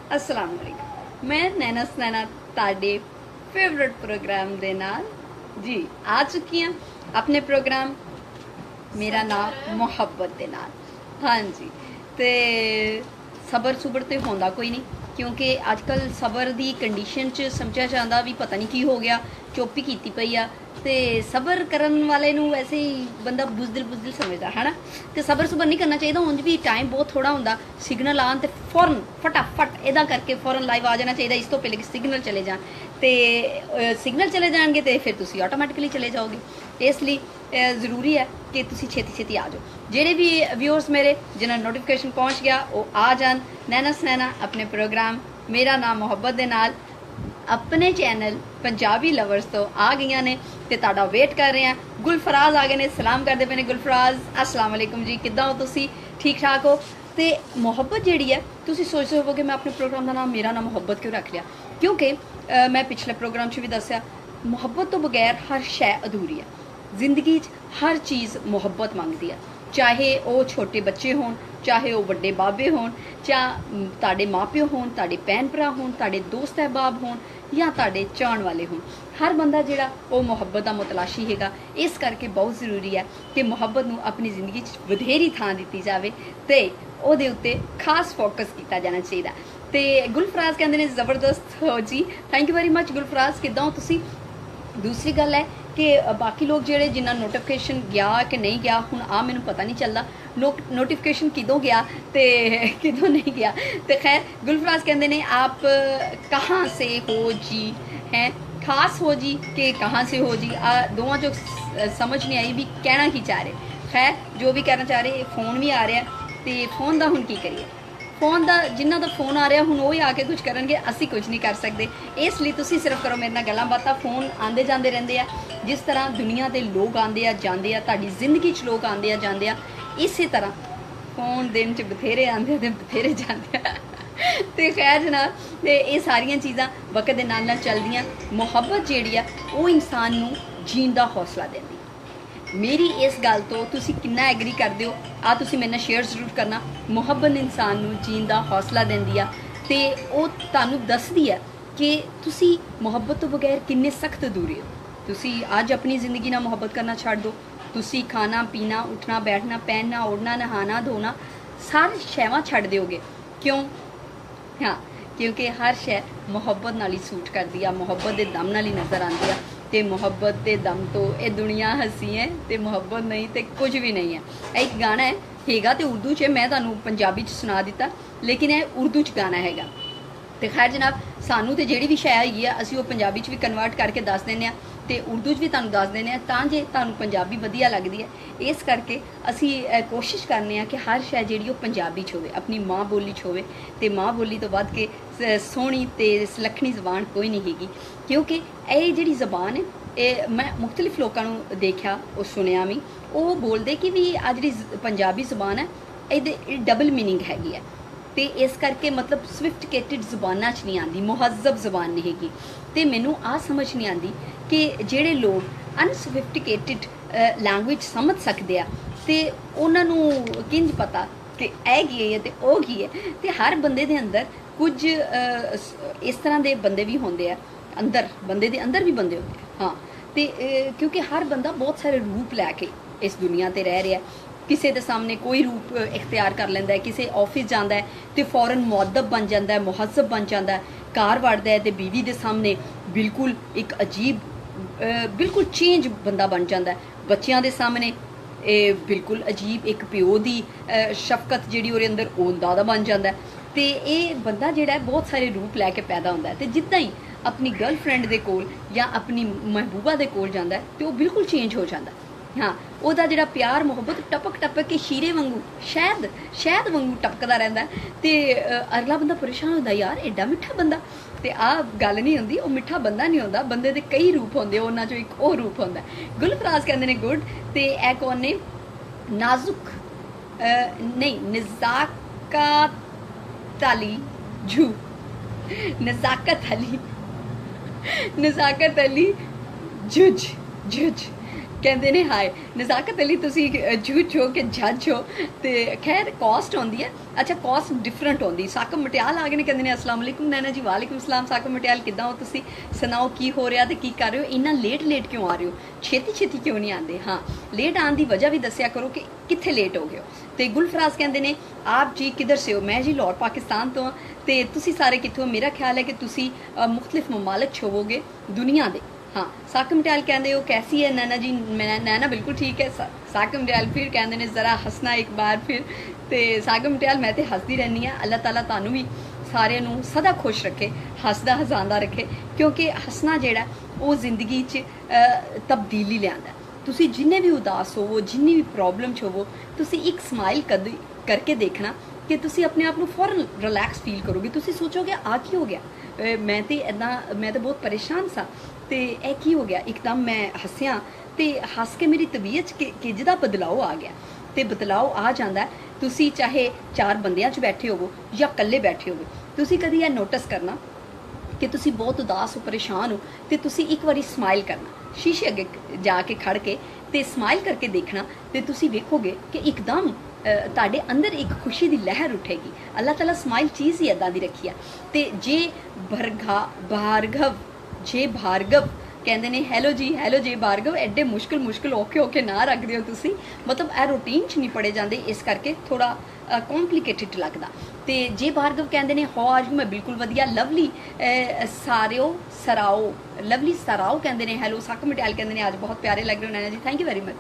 अस्सलाम वालेकुम। मैं नैना सनैना ताडे फेवरेट प्रोग्राम दे नाल जी आ चुकी हाँ अपने प्रोग्राम मेरा नाम मुहब्बत दे नाल। हाँ जी, ते सबर सुबर तो होंदा कोई नहीं क्योंकि अजकल सबर दी कंडीशन च समझा जाता भी पता नहीं की हो गया, चुप ही कीती पई आ। ते सबर करन वाले नू वैसे ही बंदा बुजदिल समझदा है ना। ते सबर सुबर नहीं करना चाहिए, उंज भी टाइम बहुत थोड़ा होंदा। सिग्नल आन ते फौरन फटाफट इदा करके फौरन लाइव आ जाना चाहिए, इस तो पहले कि सिग्नल चले जान। ते सिग्नल चले जाएंगे तो फिर तुसी ऑटोमैटिकली चले जाओगे। इसलिए ज़रूरी है कि तुसी छेती छेती आ जाओ। जेडे भी व्यूअर्स मेरे जिन्हें नोटिफिकेशन पहुँच गया वो आ जान नैना सनैना अपने प्रोग्राम मेरा नाम मुहब्बत दे नाल अपने चैनल पंजाबी लवर्स तो आ गई ने ते ताड़ा वेट कर रहे हैं। गुलफराज आ गए ने, सलाम करते पे ने। गुलफराज अस्सलाम वालेकुम जी, किद्दां हो तुसी? ठीक ठाक हो? ते मुहब्बत जिहड़ी है तुसी सोचदे होवोगे मैं अपने प्रोग्राम का नाम मेरा नाम मुहब्बत क्यों रख लिया, क्योंकि मैं पिछले प्रोग्राम च भी दस्या मुहब्बत तो बगैर हर शै अधूरी है। जिंदगी हर चीज़ मुहब्बत मंगती है, चाहे वो छोटे बच्चे होन, चाहे वो बड़े बाबे होन, चाहे ताड़े माँ प्यो होन, ताड़े भैन भरा होन, ताड़े दोस्त अहबाब होन या ताड़े चाहण वाले होन। हर बंदा जिहड़ा वो मुहब्बत का मुतलाशी हैगा। इस करके बहुत जरूरी है कि मुहब्बत नूं अपनी जिंदगी च वधेरी थां दित्ती जावे ते ओहदे उत्ते खास फोकस किया जाना चाहिए। ते गुलफराज कहंदे ने जबरदस्त हो जी, thank you very much Gulfaraz, किद्दां हो तुसी? दूसरी गल है कि बाकी लोग जेडे जिन्ना नोटिफिकेशन गया कि नहीं गया हुण आ मैनूं पता नहीं चलता नोटिफिकेशन किदों गया ते किदों नहीं गया। तो खैर गुलफराज कहते ने आप कहाँ से हो जी, हैं खास हो जी कि कहाँ से हो जी? दोवां जो समझ नहीं आई भी कहना की चाह रहे। खैर जो भी कहना चाह रहे, फोन भी आ रहा तो फोन का हुण की करिए? फोन का जिन्हों का फोन आ रहा हूँ वो ही आके कुछ करनगे, असी कुछ नहीं कर सकते। इसलिए तुसी सिर्फ करो मेरे नाल गल्लां बातां। फोन आते जाते रहते हैं, जिस तरह दुनिया के लोग आते आ जाते आ, तुहाडी जिंदगी च लोग आते आ जाते आ, इस तरह फोन दिन च बथेरे आते ते बथेरे जाते आ। तो खैर जनाब, तो ये सारिया चीज़ां वक्त के नाल नाल चलदियां। मुहब्बत जिहड़ी आ वो इंसान नूं जीण दा हौसला देंदी। मेरी इस गल तो तुसी किन्ना एग्री करदे हो आ तुसी मेरे नाल शेयर जरूर करना। मुहब्बत इंसान नूं जीण दा हौसला देंदी आ ते ओह तुहानूं दसदी है कि तुसी मुहब्बत तो बगैर किन्ने सख्त अधूरे हो। तुसी अज अपनी ज़िंदगी नाल मुहब्बत करना छड्ड दो, तुसी खाना पीना उठना बैठना पहनना ओढ़ना नहाना धोना सारी शैवां छड्ड दोगे। क्यों? हाँ, क्योंकि हर शै मुहब्बत नाल ही सूट करदी आ, मुहब्बत दे दम नाल ही नज़र आंदी आ। ते मुहब्बत दे दम तो ये दुनिया हसी है ते मुहब्बत नहीं तो कुछ भी नहीं है। एक गाना हैगा तो उर्दू च, मैं तुहानूं पंजाबी च सुना दिता, लेकिन यह उर्दू च गाना हैगा। तो खैर जनाब, सानू तो जिहड़ी भी शै हैगी आ असीं ओह पंजाबी च भी कन्वर्ट करके दस दिंदे आ ते उर्दू च भी तुहानूं दस दिंदे आ, तां जे तुहानूं पंजाबी वधिया लगदी है। इस करके असीं कोशिश करने कि हर शै जिहड़ी ओह पंजाबी च होवे, अपनी माँ बोली च होवे। ते माँ बोली तो वध के सोहनी ते सलखणी जबान कोई नहीं हैगी, क्योंकि ये जिहड़ी जबान है ये मैं मुख्तलिफ लोगों नूं देखा और सुनिया भी, वो बोलते कि भी आ जिहड़ी पंजाबी जबान है ये डबल मीनिंग हैगी है। तो इस करके मतलब सफिस्टिकेटिड जबाना च नहीं आती, मुहज़्ज़ब जबान नहीं हैगी। तो मैनू आ समझ नहीं आती कि जेडे लोग अनसफिस्टिकेटिड लैंग्वेज समझ सकते हैं तो उन्होंने किंज पता कि ए की है तो वह की है। तो हर बंदे दे अंदर कुछ इस तरह के बंदे भी होंगे हैं, अंदर बंदे दे अंदर भी बंदे होंगे। हाँ, तो क्योंकि हर बंदा बहुत सारे रूप लैके इस दुनिया ते रह रहा है। किसी के सामने कोई रूप इख्तियार कर लेंदा है, किसी ऑफिस जाता है तो फौरन मुअद्दब बन जाता है, मुहज़्ज़ब बन जाता है। घर वड़दा है तो बीवी के सामने बिल्कुल एक अजीब बिल्कुल चेंज बंदा बन जाता है। बच्चों के सामने बिल्कुल अजीब एक प्यो की शफकत जिहड़ी ओहदे अंदर ओंदा दा बन जाता है। तो ये बंदा जिहड़ा है बहुत सारे रूप लैके पैदा होता है। तो जिद्दां ही अपनी गर्लफ्रेंड के कोल या अपनी महबूबा के कोल जाता है तो वह बिल्कुल चेंज हो जाता है। हाँ, वह जिहड़ा प्यार मुहब्बत टपक टपक के शीरे वांगू शहद वांगू टपकदा रहिंदा है। तो अगला बंदा परेशान होंदा, यार एडा मिठा बंदा। तो आ गल नहीं होंदी, वह मिठा बंदा नहीं होंदा, बंदे दे कई रूप होंदे, उन्हां चों एक और रूप होंदा। गुलफराज कहंदे ने गुड। तो ए कौन ने? नाजुक नहीं, नज़ाकत अली जू, नज़ाकत अली जुज जुज ਕਹਿੰਦੇ ਨੇ ਹਾਏ ਨਜ਼ਾਕਤ ਅਲੀ ਤੁਸੀਂ ਜੂਝ ਹੋ ਕਿ ਜੱਜ ਹੋ ਤੇ ਖੈਰ ਕਾਸਟ ਆਉਂਦੀ ਹੈ ਅੱਛਾ ਕਾਸਟ ਡਿਫਰੈਂਟ ਆਉਂਦੀ ਸਾਕਮ ਮਟਿਆਲ ਆ ਗਏ ਨੇ ਕਹਿੰਦੇ ਨੇ ਅਸਲਾਮ ਅਲੈਕੁਮ ਨੈਨਾ ਜੀ ਵਾਲੇਕੁਮ ਸਲਾਮ ਸਾਕਮ ਮਟਿਆਲ ਕਿੱਦਾਂ ਹੋ ਤੁਸੀਂ ਸੁਣਾਓ ਕੀ ਹੋ ਰਿਹਾ ਤੇ ਕੀ ਕਰ ਰਹੇ ਹੋ ਇੰਨਾ ਲੇਟ ਕਿਉਂ ਆ ਰਹੇ ਹੋ ਛੇਤੀ ਛੇਤੀ ਕਿਉਂ ਨਹੀਂ ਆਉਂਦੇ ਹਾਂ ਲੇਟ ਆਉਣ ਦੀ ਵਜ੍ਹਾ ਵੀ ਦੱਸਿਆ ਕਰੋ ਕਿ ਕਿੱਥੇ ਲੇਟ ਹੋ ਗਏ ਹੋ ਤੇ ਗੁਲਫਰਾਜ਼ ਕਹਿੰਦੇ ਨੇ ਆਪ ਜੀ ਕਿੱਧਰ ਸੇ ਹੋ ਮੈਂ ਜੀ ਲਾਹੌਰ ਪਾਕਿਸਤਾਨ ਤੋਂ ਤੇ ਤੁਸੀਂ ਸਾਰੇ ਕਿੱਥੋਂ ਮੇਰਾ ਖਿਆਲ ਹੈ ਕਿ ਤੁਸੀਂ ਮੁਖਤਲਿਫ ਮਮਾਲਕ 'ਚ ਹੋਵੋਗੇ ਦੁਨੀਆ ਦੇ हाँ साकम डयाल कहते हो कैसी है नैना जी नैना बिल्कुल ठीक है साकम डयाल फिर कहते हैं ज़रा हंसना एक बार फिर तो साकम डयाल मैं तो हंसती रहनी हाँ अल्लाह ताला तुहानू भी सारे नू सदा खुश रखे हसदा हसांदा रखे क्योंकि हसना जेड़ा वो जिंदगी च तब्दीली लियांदा तुसी जिन्ने भी उदास होवो जिन्नी भी प्रॉब्लम च होवो तुसी एक स्माइल करके देखना कि तुसी अपने आप को फौरन रिलैक्स फील करोगे तुसी सोचोगे आ की हो गया मैं तो बहुत परेशान सा ਤੇ ਇਹ ਕੀ ਹੋ ਗਿਆ ਇੱਕਦਮ ਮੈਂ ਹੱਸਿਆ ਤੇ ਹੱਸ ਕੇ ਮੇਰੀ ਤਬੀਅਤ 'ਚ ਕਿੰਜ ਦਾ ਬਦਲਾਅ ਆ ਗਿਆ ਤੇ ਬਦਲਾਅ ਆ ਜਾਂਦਾ ਤੁਸੀਂ ਚਾਹੇ ਚਾਰ ਬੰਦਿਆਂ 'ਚ ਬੈਠੇ ਹੋਵੋ ਜਾਂ ਇਕੱਲੇ ਬੈਠੇ ਹੋਵੋ ਤੁਸੀਂ ਕਦੀ ਇਹ ਨੋਟਿਸ ਕਰਨਾ ਕਿ ਤੁਸੀਂ ਬਹੁਤ ਉਦਾਸ ਹੋ ਪਰੇਸ਼ਾਨ ਹੋ ਤੇ ਤੁਸੀਂ ਇੱਕ ਵਾਰੀ ਸਮਾਈਲ ਕਰਨਾ ਸ਼ੀਸ਼ੇ ਅੱਗੇ ਜਾ ਕੇ ਖੜ ਕੇ ਤੇ ਸਮਾਈਲ ਕਰਕੇ ਦੇਖਣਾ ਤੇ ਤੁਸੀਂ ਵੇਖੋਗੇ ਕਿ ਇੱਕਦਮ ਤੁਹਾਡੇ ਅੰਦਰ ਇੱਕ ਖੁਸ਼ੀ ਦੀ ਲਹਿਰ ਉੱਠੇਗੀ ਅੱਲਾਹ ਤਾਲਾ ਸਮਾਈਲ ਚੀਜ਼ ਹੀ ਇਦਾਂ ਦੀ ਰੱਖੀ ਆ ਤੇ ਜੇ ਭਾਰਗਵ ਕਹਿੰਦੇ ਨੇ ਹੈਲੋ ਜੀ ਭਾਰਗਵ ਐਡੇ ਮੁਸ਼ਕਿਲ ਔਖੇ ਨਾ ਰੱਖਦੇ ਹੋ ਤੁਸੀਂ ਮਤਲਬ ਇਹ ਰੂਟੀਨ 'ਚ ਨਹੀਂ ਪੜੇ ਜਾਂਦੇ ਇਸ ਕਰਕੇ ਥੋੜਾ ਕੰਪਲਿਕੇਟਡ ਲੱਗਦਾ ਤੇ ਜੇ ਭਾਰਗਵ ਕਹਿੰਦੇ ਨੇ ਹਾਊ ਆਰ ਯੂ ਮੈਂ ਬਿਲਕੁਲ ਵਧੀਆ ਲਵਲੀ ਸਰਾਓ ਕਹਿੰਦੇ ਨੇ ਹੈਲੋ ਸਾਕਮ ਮਟਿਆਲ ਕਹਿੰਦੇ ਨੇ ਅੱਜ ਬਹੁਤ ਪਿਆਰੇ ਲੱਗ ਰਹੇ ਹੋ ਨੈਨਾ ਜੀ ਥੈਂਕ ਯੂ ਵੈਰੀ ਮਚ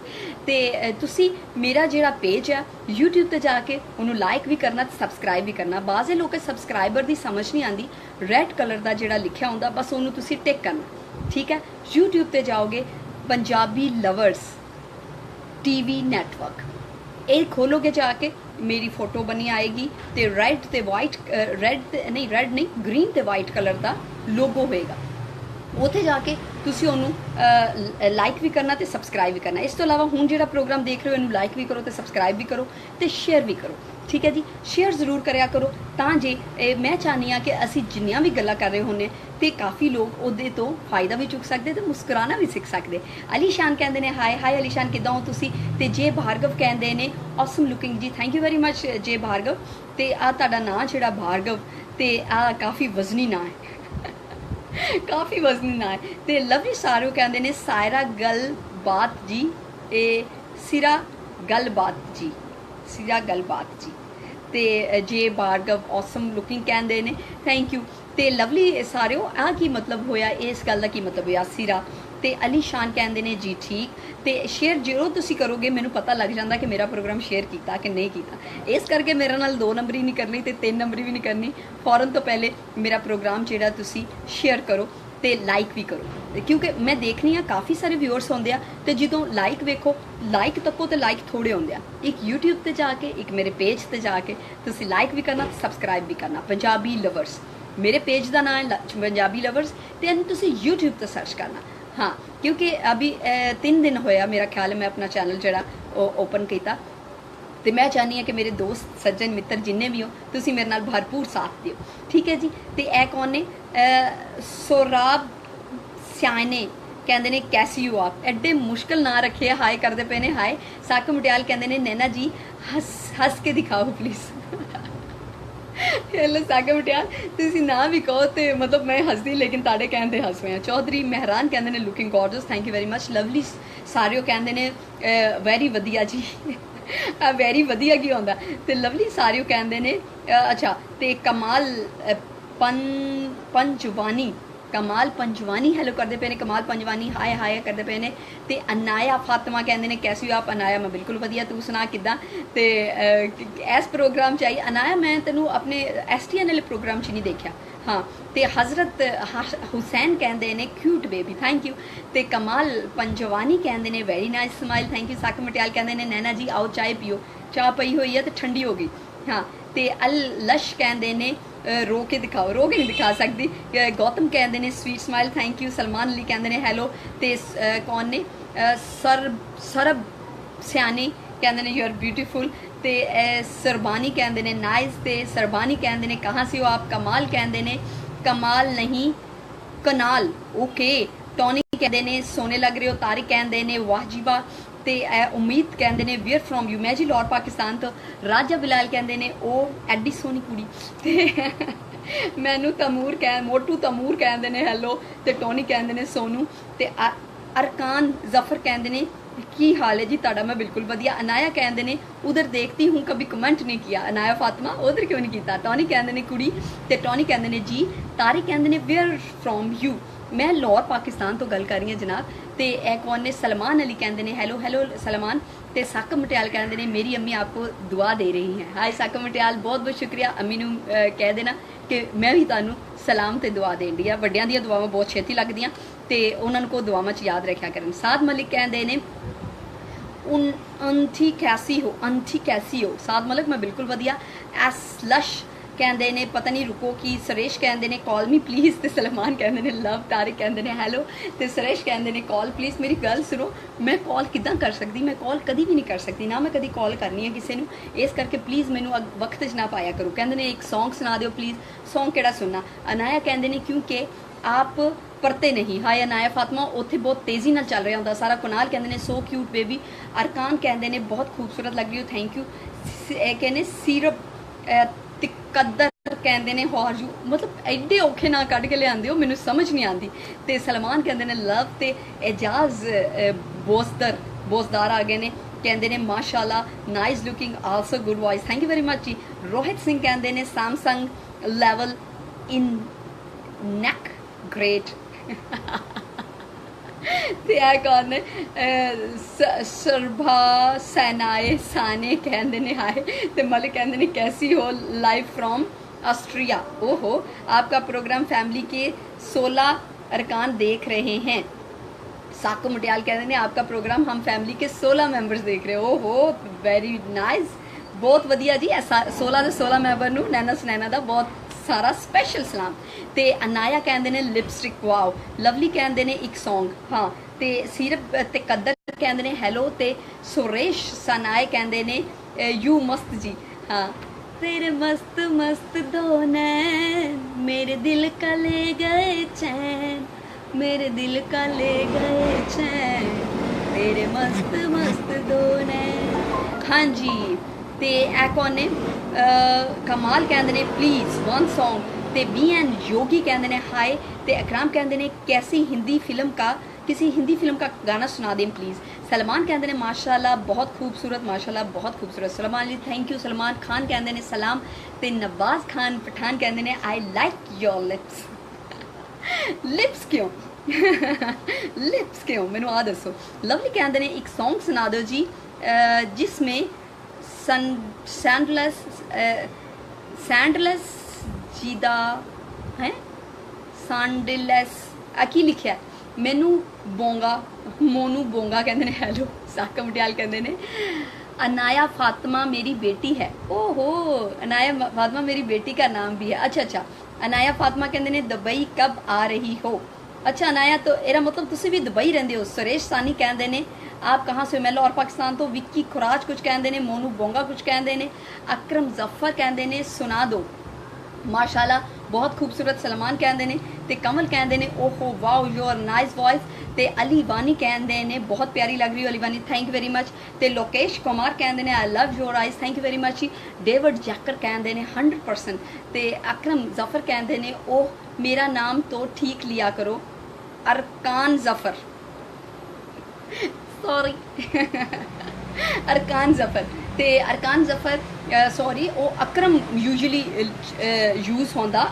ਤੇ ਤੁਸੀਂ ਮੇਰਾ ਜਿਹੜਾ ਪੇਜ ਆ YouTube ਤੇ ਜਾ ਕੇ ਉਹਨੂੰ ਲਾਈਕ ਵੀ ਕਰਨਾ ਤੇ ਸਬਸਕ੍ਰਾਈਬ ਵੀ ਕਰਨਾ ਬਾਜ਼ੇ ਲੋਕ ਸਬਸਕ੍ਰਾਈਬਰ ਦੀ ਸਮਝ ਨਹੀਂ ਆਉਂਦੀ ਰੈੱਡ ਕਲਰ ਦਾ ਜਿਹੜਾ ਲਿਖਿਆ ਹੁੰਦਾ ਬਸ ਉਹਨੂੰ ਤੁਸੀਂ ਟਿਕ ਕਰਨਾ ਠੀਕ ਹੈ YouTube ਤੇ ਜਾਓਗੇ ਪੰਜਾਬੀ ਲਵਰਸ TV ਨੈਟਵਰਕ ਇਹ ਖੋਲੋਗੇ ਜਾ ਕੇ ਮੇਰੀ ਫੋਟੋ ਬਣੀ ਆਏਗੀ ਤੇ ਰੈੱਡ ਤੇ ਵਾਈਟ ਰੈੱਡ ਨਹੀਂ ਗ੍ਰੀਨ ਤੇ ਵਾਈਟ ਕਲਰ ਦਾ ਲੋਗੋ ਹੋਏਗਾ ਉੱਥੇ ਜਾ ਕੇ ਤੁਸੀਂ ਉਹਨੂੰ ਲਾਈਕ ਵੀ ਕਰਨਾ ਤੇ ਸਬਸਕ੍ਰਾਈਬ ਵੀ ਕਰਨਾ ਇਸ ਤੋਂ ਇਲਾਵਾ ਹੁਣ ਜਿਹੜਾ ਪ੍ਰੋਗਰਾਮ ਦੇਖ ਰਹੇ ਹੋ ਇਹਨੂੰ ਲਾਈਕ ਵੀ ਕਰੋ ਤੇ ਸਬਸਕ੍ਰਾਈਬ ਵੀ ਕਰੋ ਤੇ ਸ਼ੇਅਰ ਵੀ ਕਰੋ ਠੀਕ ਹੈ ਜੀ ਸ਼ੇਅਰ ਜ਼ਰੂਰ ਕਰਿਆ ਕਰੋ ਤਾਂ ਜੇ ਮੈਂ ਚਾਹੁੰਦੀ ਹਾਂ ਕਿ ਅਸੀਂ ਜਿੰਨੀਆਂ ਵੀ ਗੱਲਾਂ ਕਰ ਰਹੇ ਹੁੰਦੇ ਤੇ ਕਾਫੀ ਲੋਕ ਉਹਦੇ ਤੋਂ ਫਾਇਦਾ ਵੀ ਚੁੱਕ ਸਕਦੇ ਤੇ ਮੁਸਕਰਾਣਾ ਵੀ ਸਿੱਖ ਸਕਦੇ ਅਲੀਸ਼ਾਨ ਕਹਿੰਦੇ ਨੇ ਹਾਏ ਅਲੀਸ਼ਾਨ ਕਿੱਦਾਂ ਹੋ ਤੁਸੀਂ ਤੇ ਜੇ ਭਾਰਗਵ ਕਹਿੰਦੇ ਨੇ ਆਸਮ ਲੁਕਿੰਗ ਜੀ ਥੈਂਕ ਯੂ ਵੈਰੀ ਮਚ ਜੇ ਭਾਰਗਵ ਤੇ ਆ ਤੁਹਾਡਾ ਨਾਂ ਜਿਹੜਾ ਭਾਰਗਵ ਤੇ ਆ ਕਾਫੀ ਵਜ਼ਨੀ ਨਾਂ ਹੈ ਕਾਫੀ ਵਜ਼ਨੀ ਨਾਂ ਹੈ ਤੇ ਲਵਲੀ ਸਾਰਿਓ ਕਹਿੰਦੇ ਨੇ ਸਾਇਰਾ ਗੱਲਬਾਤ ਜੀ ਇਹ ਸਿਰਾ ਗੱਲਬਾਤ ਜੀ ਤੇ ਜੇ ਭਾਰਗਵ ਆਸਮ ਲੁਕਿੰਗ ਕਹਿੰਦੇ ਨੇ ਥੈਂਕ ਯੂ ਤੇ ਲਵਲੀ ਸਾਰਿਓ ਆ ਕੀ ਮਤਲਬ ਹੋਇਆ ਇਸ ਗੱਲ ਦਾ ਕੀ ਮਤਲਬ ਹੋਇਆ ਸਿਰਾ ਤੇ ਅਲੀਸ਼ਾਨ ਕਹਿੰਦੇ ਨੇ ਜੀ ਠੀਕ ਤੇ ਸ਼ੇਅਰ ਜ਼ਰੂਰ ਤੁਸੀਂ ਕਰੋਗੇ ਮੈਨੂੰ ਪਤਾ ਲੱਗ ਜਾਂਦਾ ਕਿ ਮੇਰਾ ਪ੍ਰੋਗਰਾਮ ਸ਼ੇਅਰ ਕੀਤਾ ਕਿ ਨਹੀਂ ਕੀਤਾ ਇਸ ਕਰਕੇ ਮੇਰੇ ਨਾਲ 2 ਨੰਬਰੀ ਨਹੀਂ ਕਰਨੀ ਤੇ 3 ਨੰਬਰੀ ਵੀ ਨਹੀਂ ਕਰਨੀ ਫੌਰਨ ਤੋਂ ਪਹਿਲੇ ਮੇਰਾ ਪ੍ਰੋਗਰਾਮ ਜਿਹੜਾ ਤੁਸੀਂ ਸ਼ੇਅਰ ਕਰੋ ਤੇ ਲਾਈਕ ਵੀ ਕਰੋ ਕਿਉਂਕਿ ਮੈਂ ਦੇਖਣੀ ਆ ਕਾਫੀ ਸਾਰੇ ਵਿਊਅਰਸ ਹੁੰਦੇ ਆ ਤੇ ਜਦੋਂ ਲਾਈਕ ਵੇਖੋ ਲਾਈਕ ਤੱਕੋ ਤੇ ਲਾਈਕ ਥੋੜੇ ਹੁੰਦੇ ਆ ਇੱਕ YouTube ਤੇ ਜਾ ਕੇ ਇੱਕ ਮੇਰੇ ਪੇਜ ਤੇ ਜਾ ਕੇ ਤੁਸੀਂ ਲਾਈਕ ਵੀ ਕਰਨਾ ਸਬਸਕ੍ਰਾਈਬ ਵੀ ਕਰਨਾ ਪੰਜਾਬੀ ਲਵਰਸ ਮੇਰੇ ਪੇਜ ਦਾ ਨਾਮ ਹੈ ਪੰਜਾਬੀ ਲਵਰਸ ਤੇ ਇਹਨੂੰ ਤੁਸੀਂ YouTube ਤੇ ਸਰਚ ਕਰਨਾ हाँ क्योंकि अभी 3 दिन होया मेरा ख्याल है मैं अपना चैनल जरा ओपन किया तो मैं चाहनी हाँ कि मेरे दोस्त सज्जन मित्र जिन्ने भी हो तुसी मेरे नाल भरपूर साथ दिओ ठीक है जी तो यह कौन ने सोराब सियाने कहते ने कैसी हो आप एडे मुश्किल ना रखे हाय करते पे ने हाय साक मटियाल कहते ने नैना जी हस के दिखाओ प्लीज़ हेलो साका मटियाल तुसी ना भी कहो तो मतलब मैं हसदी लेकिन ताड़े कहते हस पे चौधरी मेहरान कहते ने looking gorgeous thank you very much lovely सारियो कहते ने वैरी वधिया जी वैरी वधिया की होंदा ते लवली सारियो कहते ने अच्छा ते कमाल पंजवानी हेलो करते पे ने कमाल पंजवानी हाय करते पे ने ते अनाया फातिमा कहते ने कैसी हो आप अनाया मैं बिल्कुल वधिया तू सुना किदा ते इस प्रोग्राम च आई अनाया मैं तेनू अपने STN वाले प्रोग्राम च नहीं देखा हाँ ते हज़रत हुसैन कहते ने क्यूट बेबी थैंक यू ते कमाल पंजवानी कहते ने very nice smile thank you साक मटियाल कहते ने नैना जी आओ चाय पियो चाह पई हुई है तो ठंडी हो गई हाँ ते अल लश कहते ने रो के दिखाओ रो के नहीं दिखा सकती गौतम कहते ने sweet smile thank you Salman Ali कहते ने हैलो ते कौन ने सरब सियानी कहते ने यू आर ब्यूटीफुल ते सरबानी कहते ने नाइस ते सरबानी कहते ने कहाँ से हो आप कमाल कहते ने कमाल नहीं कनाल ओके टॉनी कहते ने सोने लग रहे हो, तारिक कहते ने वाह जी वाह, ते उम्मीद कहते ने वेयर फ्रॉम यू, मैं जी लाहौर पाकिस्तान तो। राजा बिलाल कहते ने ओ एडी सोहनी कुड़ी, ते मैनू तमूर कह मोटू तमूर कहते ने हैलो, ते टोनी कहते ने सोनू, ते अरकान जफर कहते ने की हाल है जी ताड़ा, मैं बिल्कुल वधिया। अनाया कहते ने उधर देखती हूँ कभी कमेंट नहीं किया, अनाया फातिमा उधर क्यों नहीं किया। टॉनी कहते ने कुड़ी, ते टॉनी कहते ने जी। तारिक कहते ने वेयर फ्रॉम यू, मैं लाहौर पाकिस्तान तो गल कर रही हूँ जनाब। ते एक कौन ने सलमान अली कहते ने हेलो हेलो सलमान। ते साक मटियाल कहते ने मेरी अम्मी आपको दुआ दे रही हैं। हाय साक मटियाल, बहुत बहुत शुक्रिया। अम्मी नू कह देना कि मैं भी तुहानू सलाम ते दुआ देन दी आ, वड्डियां दी दुआवां बहुत छेती लगदियां ते उन्होंने को दुआवां च याद रखा करन। साद मलिक कहते ने अंथी कैसी हो, अंथी कैसी हो साद मलिक, मैं बिल्कुल वधिया। एसलश कहते ने पता नहीं रुको की। सुरेश कहते ने कॉल मी प्लीज़, ते सलमान कहते ने लव। तारिक कहते ने हेलो, ते सुरेश कहते ने कॉल प्लीज़। मेरी गल सुनो, मैं कॉल किदां कर सकती, मैं कॉल कभी भी नहीं कर सकती ना, मैं कभी कॉल करनी है किसी नू, इस करके प्लीज़ मैनू वक्त च ना पाया करो। कहते ने एक सॉन्ग सुना दो प्लीज़, सॉन्ग केड़ा सुनना। अनाया कहते ने क्योंकि आप परते नहीं। हाय अनाया फातिमा, उत्थे बहुत तेज़ी नाल चल रहा होंदा सारा। कुनाल कहते ने सो क्यूट बेबी। अरकान कहते ने बहुत खूबसूरत लग रही हो, थैंक यू। कहने सीरप तिकद्दर कहते ने हॉर यू, मतलब एडे औखे ना कढ़ के लियाते हो, मैनू समझ नहीं आती। ते सलमान कहते ने लव। ते एजाज बोसदार आ गए ने, कहते ने माशाल्लाह nice looking also good voice, thank you very much जी। रोहित सिंह कहते ने Samsung level in neck great. ते कौन ने सरभा सैनाए साने कहते ने हाय। ते मलिक कहते ने कैसी हो, लाइव फ्रॉम ऑस्ट्रिया। ओहो, आपका प्रोग्राम फैमिली के 16 अरकान देख रहे हैं। साको मटियाल कहते हैं आपका प्रोग्राम हम फैमिली के 16 मेंबर्स देख रहे हो। ओहो वेरी नाइस, बहुत वधिया जी। 16 के 16 मैंबर नू नैना सुनैना दा बहुत सारा स्पैशल सलाम। ते अनाया कहते ने लिपस्टिक वाओ, लवली कहते ने एक सॉन्ग। हाँ, ते सीरप ते कद्दर कहते ने हेलो। ते सुरेश सनाए कहते ने यू मस्त जी। हाँ, तेरे मस्त मस्त दो नैन मेरे दिल का ले गए चैन, मेरे दिल का ले गए चैन, तेरे मस्त मस्त दो नैन। हाँ जी, ते ए कौन ने कमाल कहते ने प्लीज़ वन सॉन्ग। ते बी एन योगी कहते ने हाय। ते अकराम कहते ने कैसी हिंदी फिल्म का, किसी हिंदी फिल्म का गाना सुना दें प्लीज़। सलमान कहते ने माशाल्लाह बहुत खूबसूरत, माशाल्लाह बहुत खूबसूरत। सलमान जी थैंक यू। सलमान खान कहते ने सलाम। ते नवाज खान पठान कहते ने I like your lips. Lips क्यों लिप्स क्यों, मैनू आ दसो। लवली कहते ने एक सॉन्ग सुना दो जी जिसमें सैंडलेस जी दा है सैंडलेस की लिखा है, मैनू बोंगा मोनू बोंगा कहते ने हेलो। साका मटियाल कहते ने अनाया फातिमा मेरी बेटी है। ओहो, अनाया फातिमा मेरी बेटी का नाम भी है। अच्छा अच्छा, अनाया फातिमा कहते ने दुबई कब आ रही हो। अच्छा अनाया, तो एरा मतलब तुसी भी दुबई रहंदे हो। सुरेश सानी कहते ने आप कहाँ से हो, मैं लाहौर पाकिस्तान तो। विक्की खुराज कुछ कहते ने, मोनू बोंगा कुछ कहते ने, अकरम जफर कहते ने सुना दो माशाल्लाह बहुत खूबसूरत। सलमान कहते ने, ते कमल कहते ने ओहो वाओ योर नाइस वॉइस। ते अली वानी कहते ने बहुत प्यारी लग रही हो अली वानी, थैंक यू वेरी मच। ते लोकेश कुमार कहते ने I love your eyes, thank you very much. David जैकर कहते ने 100%। ते अकरम जफर कहते ने ओह मेरा नाम तो ठीक लिया करो, अरकान जफर सॉरी अरकान जफर। ते अरकान जफर सॉरी, वो अकरम यूजली यूज होंदा,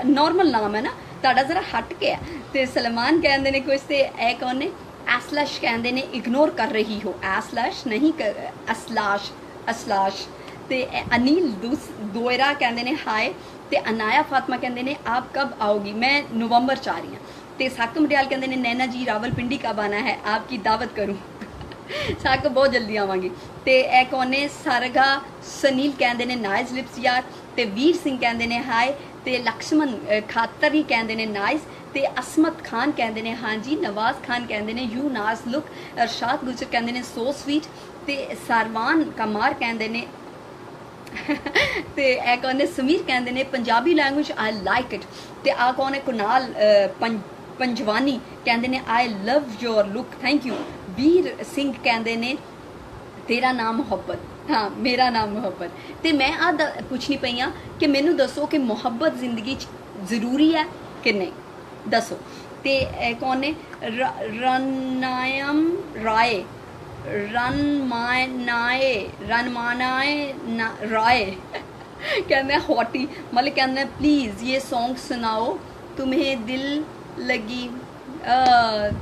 नॉर्मल नाम है ना, ताड़ा जरा हट के है। ते सलमान कहते ने कुछ, ते ए कौन ने एसलश कहते ने इग्नोर कर रही हो। एसलश नहीं कर, असलाश असलाश। ते अनिल दोयरा कहते ने हाय। ते अनाया फातिमा कहते ने आप कब आओगी, मैं नवंबर च आ रही हूँ। ते साक मटियाल कहते ने नैना जी रावलपिंडी कब आना है, आपकी दावत करूँ। साक बहुत जल्दी आवांगी। ते ए कौन ने सरगा सनील कहते ने नाइस लिप्स यार। ते वीर सिंह कहते ने हाय। ते लक्ष्मण खातर ही कहते ने नाइस। ते असमत खान कहते ने हाँ जी। नवाज खान कहते ने यू नाइस लुक। अरशाद गुजर कहते ने सो स्वीट। ते सरवान कमार कहते ने ते ए कौन ने समीर कहते ने Punjabi language I like it. ते आ कौन है कुनाल पंजवानी कहते ने I love your look, thank you. Veer Singh कहते ने तेरा नाम मोहब्बत, हाँ मेरा नाम मोहब्बत। तो मैं आ पुछनी पई हाँ कि मैनू दसो कि मोहब्बत जिंदगी जरूरी है कि नहीं, दसो। तो कौन ने रनायम राय रनमानाए राय कहते हॉटी, मतलब कहते प्लीज़ ये सॉन्ग सुनाओ, तुम्हें दिल लगी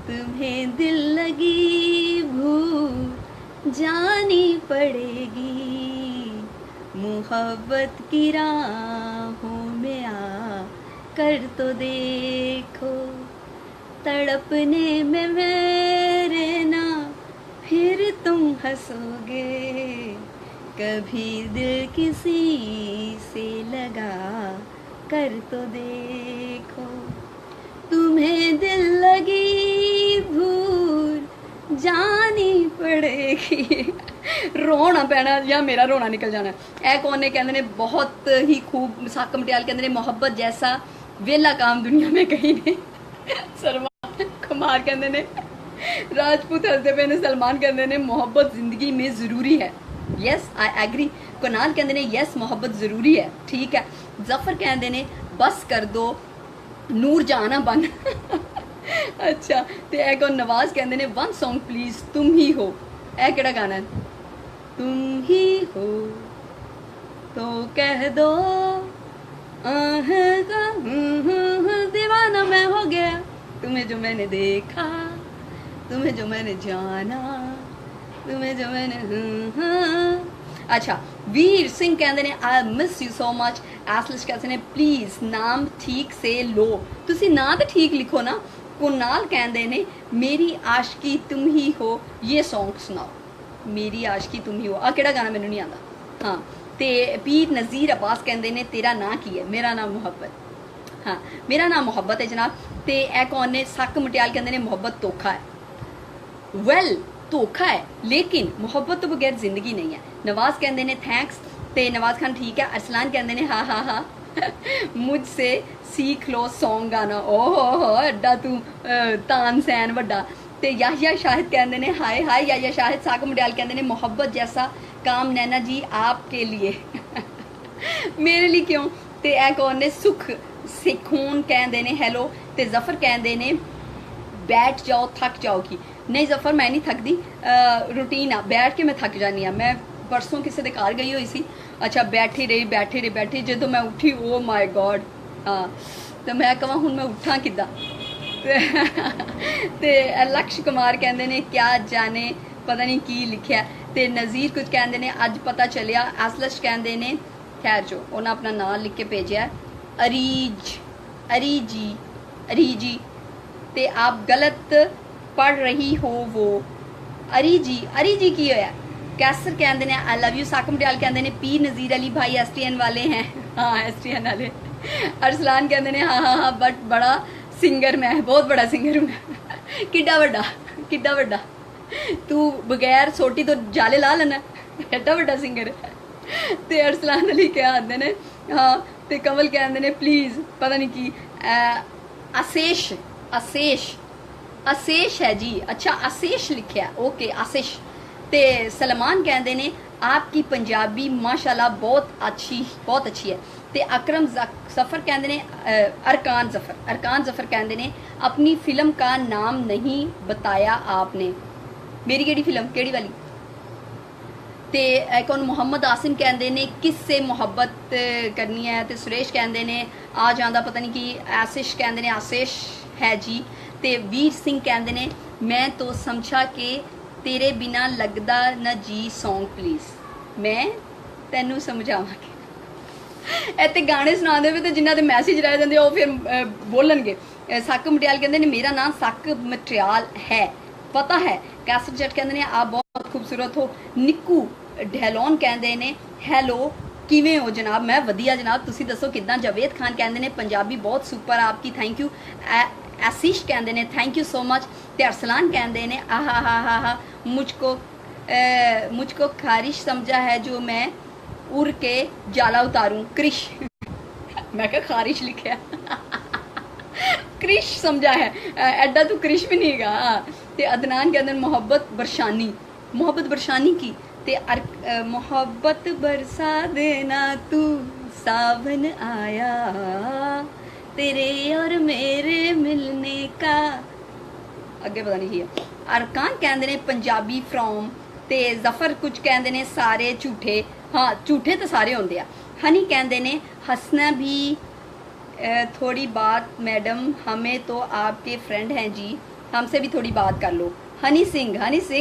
तुम्हें दिल लगी भूल जानी पड़ेगी, मोहब्बत की राहों में आ कर तो देखो, तड़पने में मेरे ना फिर तुम हंसोगे, कभी दिल किसी से लगा कर तो देखो, तुम्हें दिल लगी भूल जानी पड़ेगी। रोना पैना या मेरा रोना निकल जाना। ए कौन ने कहते ने बहुत ही खूब, साक मटियाल कहते ने मोहब्बत जैसा वेला काम दुनिया में कहीं नहीं। सलमान कुमार कहते ने, राजपूत हंसते पे ने, सलमान कहते ने मोहब्बत जिंदगी में ज़रूरी है। Yes I agree. कुनाल कहते ने यस मोहब्बत ज़रूरी है, ठीक है। जफर कहते ने बस कर दो नूर जाना बन। अच्छा तो एक और नवाज कहते ने वन सॉन्ग प्लीज, तुम ही हो। ए केड़ा गाना है? तुम ही हो तो कह दो आह का दीवाना मैं हो गया, तुम्हें जो मैंने देखा, तुम्हें जो मैंने जाना, तुम्हें जो मैंने अच्छा। वीर सिंह कहते ने I miss you so much. एसलिश कहते ने प्लीज नाम ठीक से लो, तुसी ना तो ठीक लिखो ना। कुनाल कहते ने मेरी आशिकी तुम ही हो, ये सॉन्ग सुनाओ, मेरी आशिकी तुम ही हो। आ केड़ा गाना मैनू नहीं आता। हाँ ते पीर नज़ीर अब्बास कहते ने तेरा नाम की है? मेरा नाम मोहब्बत। हाँ मेरा नाम मोहब्बत है जनाब। ते ए कौन ने? सक मटियाल कहते ने मोहब्बत धोखा है। वेल धोखा है लेकिन मोहब्बत तो बगैर जिंदगी नहीं है। नवाज कहते ने थैंक्स। ते नवाज खान ठीक है। अरसलान कहते ने हाँ हाँ हाँ मुझसे सीख लो सॉन्ग गाना। ओहो अड्डा तू तानसैन वड्डा। ते याहिया शाहिद कहते ने हाय हाय याहिया शाहिद। साक मडियाल कहते ने मोहब्बत जैसा काम नैना जी आपके लिए। मेरे लिए क्यों? ते ए कौन ने? सुख सिखून कहते ने हेलो। ते जफर कहते ने बैठ जाओ थक जाओगी। नहीं जफर मैं नहीं थकदी, रूटीन आ, बैठ के मैं थक जानी आ। मैं परसों किसी के घर गई हुई सी, अच्छा बैठी रही जो मैं उठी ओ माय गॉड। हाँ तो मैं कहा हूँ मैं उठा किदा। ते लक्ष्य कुमार कहते ने क्या जाने पता नहीं की लिखा। ते नज़ीर कुछ कहते ने अज पता चलिया। असलश कहते ने खैर जो उन्हें अपना नाम लिख के भेजा अरीजी ते आप गलत पढ़ रही हो वो। अरी जी की होया? कैसर कहते ने आई लव यू। साकम मडियाल कहते ने पीर नज़ीर अली भाई एसटीएन वाले हैं। हाँ एसटीएन वाले। अरसलान कहते ने हाँ हाँ हाँ बट बड़ा सिंगर मैं, बहुत बड़ा सिंगर हूँ मैं। किड्डा वड्डा तू बगैर सोटी तो जाले ला लेना, एड्डा बड़ा सिंगर। ते अरसलान अली क्या आते ने? हाँ ते कमल कहते ने प्लीज पता नहीं की आशीष है जी। अच्छा आशीष लिखा, ओके आशीष। ते सलमान कहते ने आपकी पंजाबी माशाल्लाह बहुत अच्छी है। ते अकरम जफर कहते ने अरकान जफर कहते ने अपनी फिल्म का नाम नहीं बताया आपने। मेरी केड़ी फिल्म केड़ी वाली? ते कौन? मोहम्मद आसिम कहते ने किससे मोहब्बत करनी है। ते सुरेश कहते ने आ जांदा पता नहीं कि। आशीष कहते ने आशीष है जी। ते वीर सिंह कहते ने मैं तो समझा के तेरे बिना लगदा न जी सॉन्ग प्लीज। मैं तेनू समझावांगी। इतने गाने सुनाते हुए तो जिन्हों के मैसेज रह जाते वो फिर बोलनगे। सक मटियाल कहते हैं मेरा नाम सक मटियाल है, पता है। कैसर जट कहते हैं आप बहुत खूबसूरत हो। निक्कू ढेलोन कहते हैं हैलो किवें हो जनाब? मैं वधिया जनाब, तुसी दसो किदां? जावेद खान कहते हैं पंजाबी बहुत सुपर आपकी, थैंक यू। आशीष कहते हैं थैंक यू सो मच। ते अरसलान कहते हैं आहा हा हा हा मुझको खारिश समझा है जो मैं उड़ के जाला उतारूं क्रिश। मैं क्या खारिश लिखा क्रिश समझा है, एडा तू क्रिश भी नहीं गा। ते अदनान कहते हैं मोहब्बत बरसानी की ते मोहब्बत बरसा देना तू सावन आया तेरे और मेरे मिलने का, अगे पता नहीं की है। अरकान कहते हैं पंजाबी फ्रॉम ते जफर कुछ कहते हैं सारे झूठे, हाँ झूठे तो सारे होंगे। हनी कहते हैं हंसना भी थोड़ी बात मैडम, हमें तो आपके फ्रेंड हैं जी, हमसे भी थोड़ी बात कर लो। हनी सिंह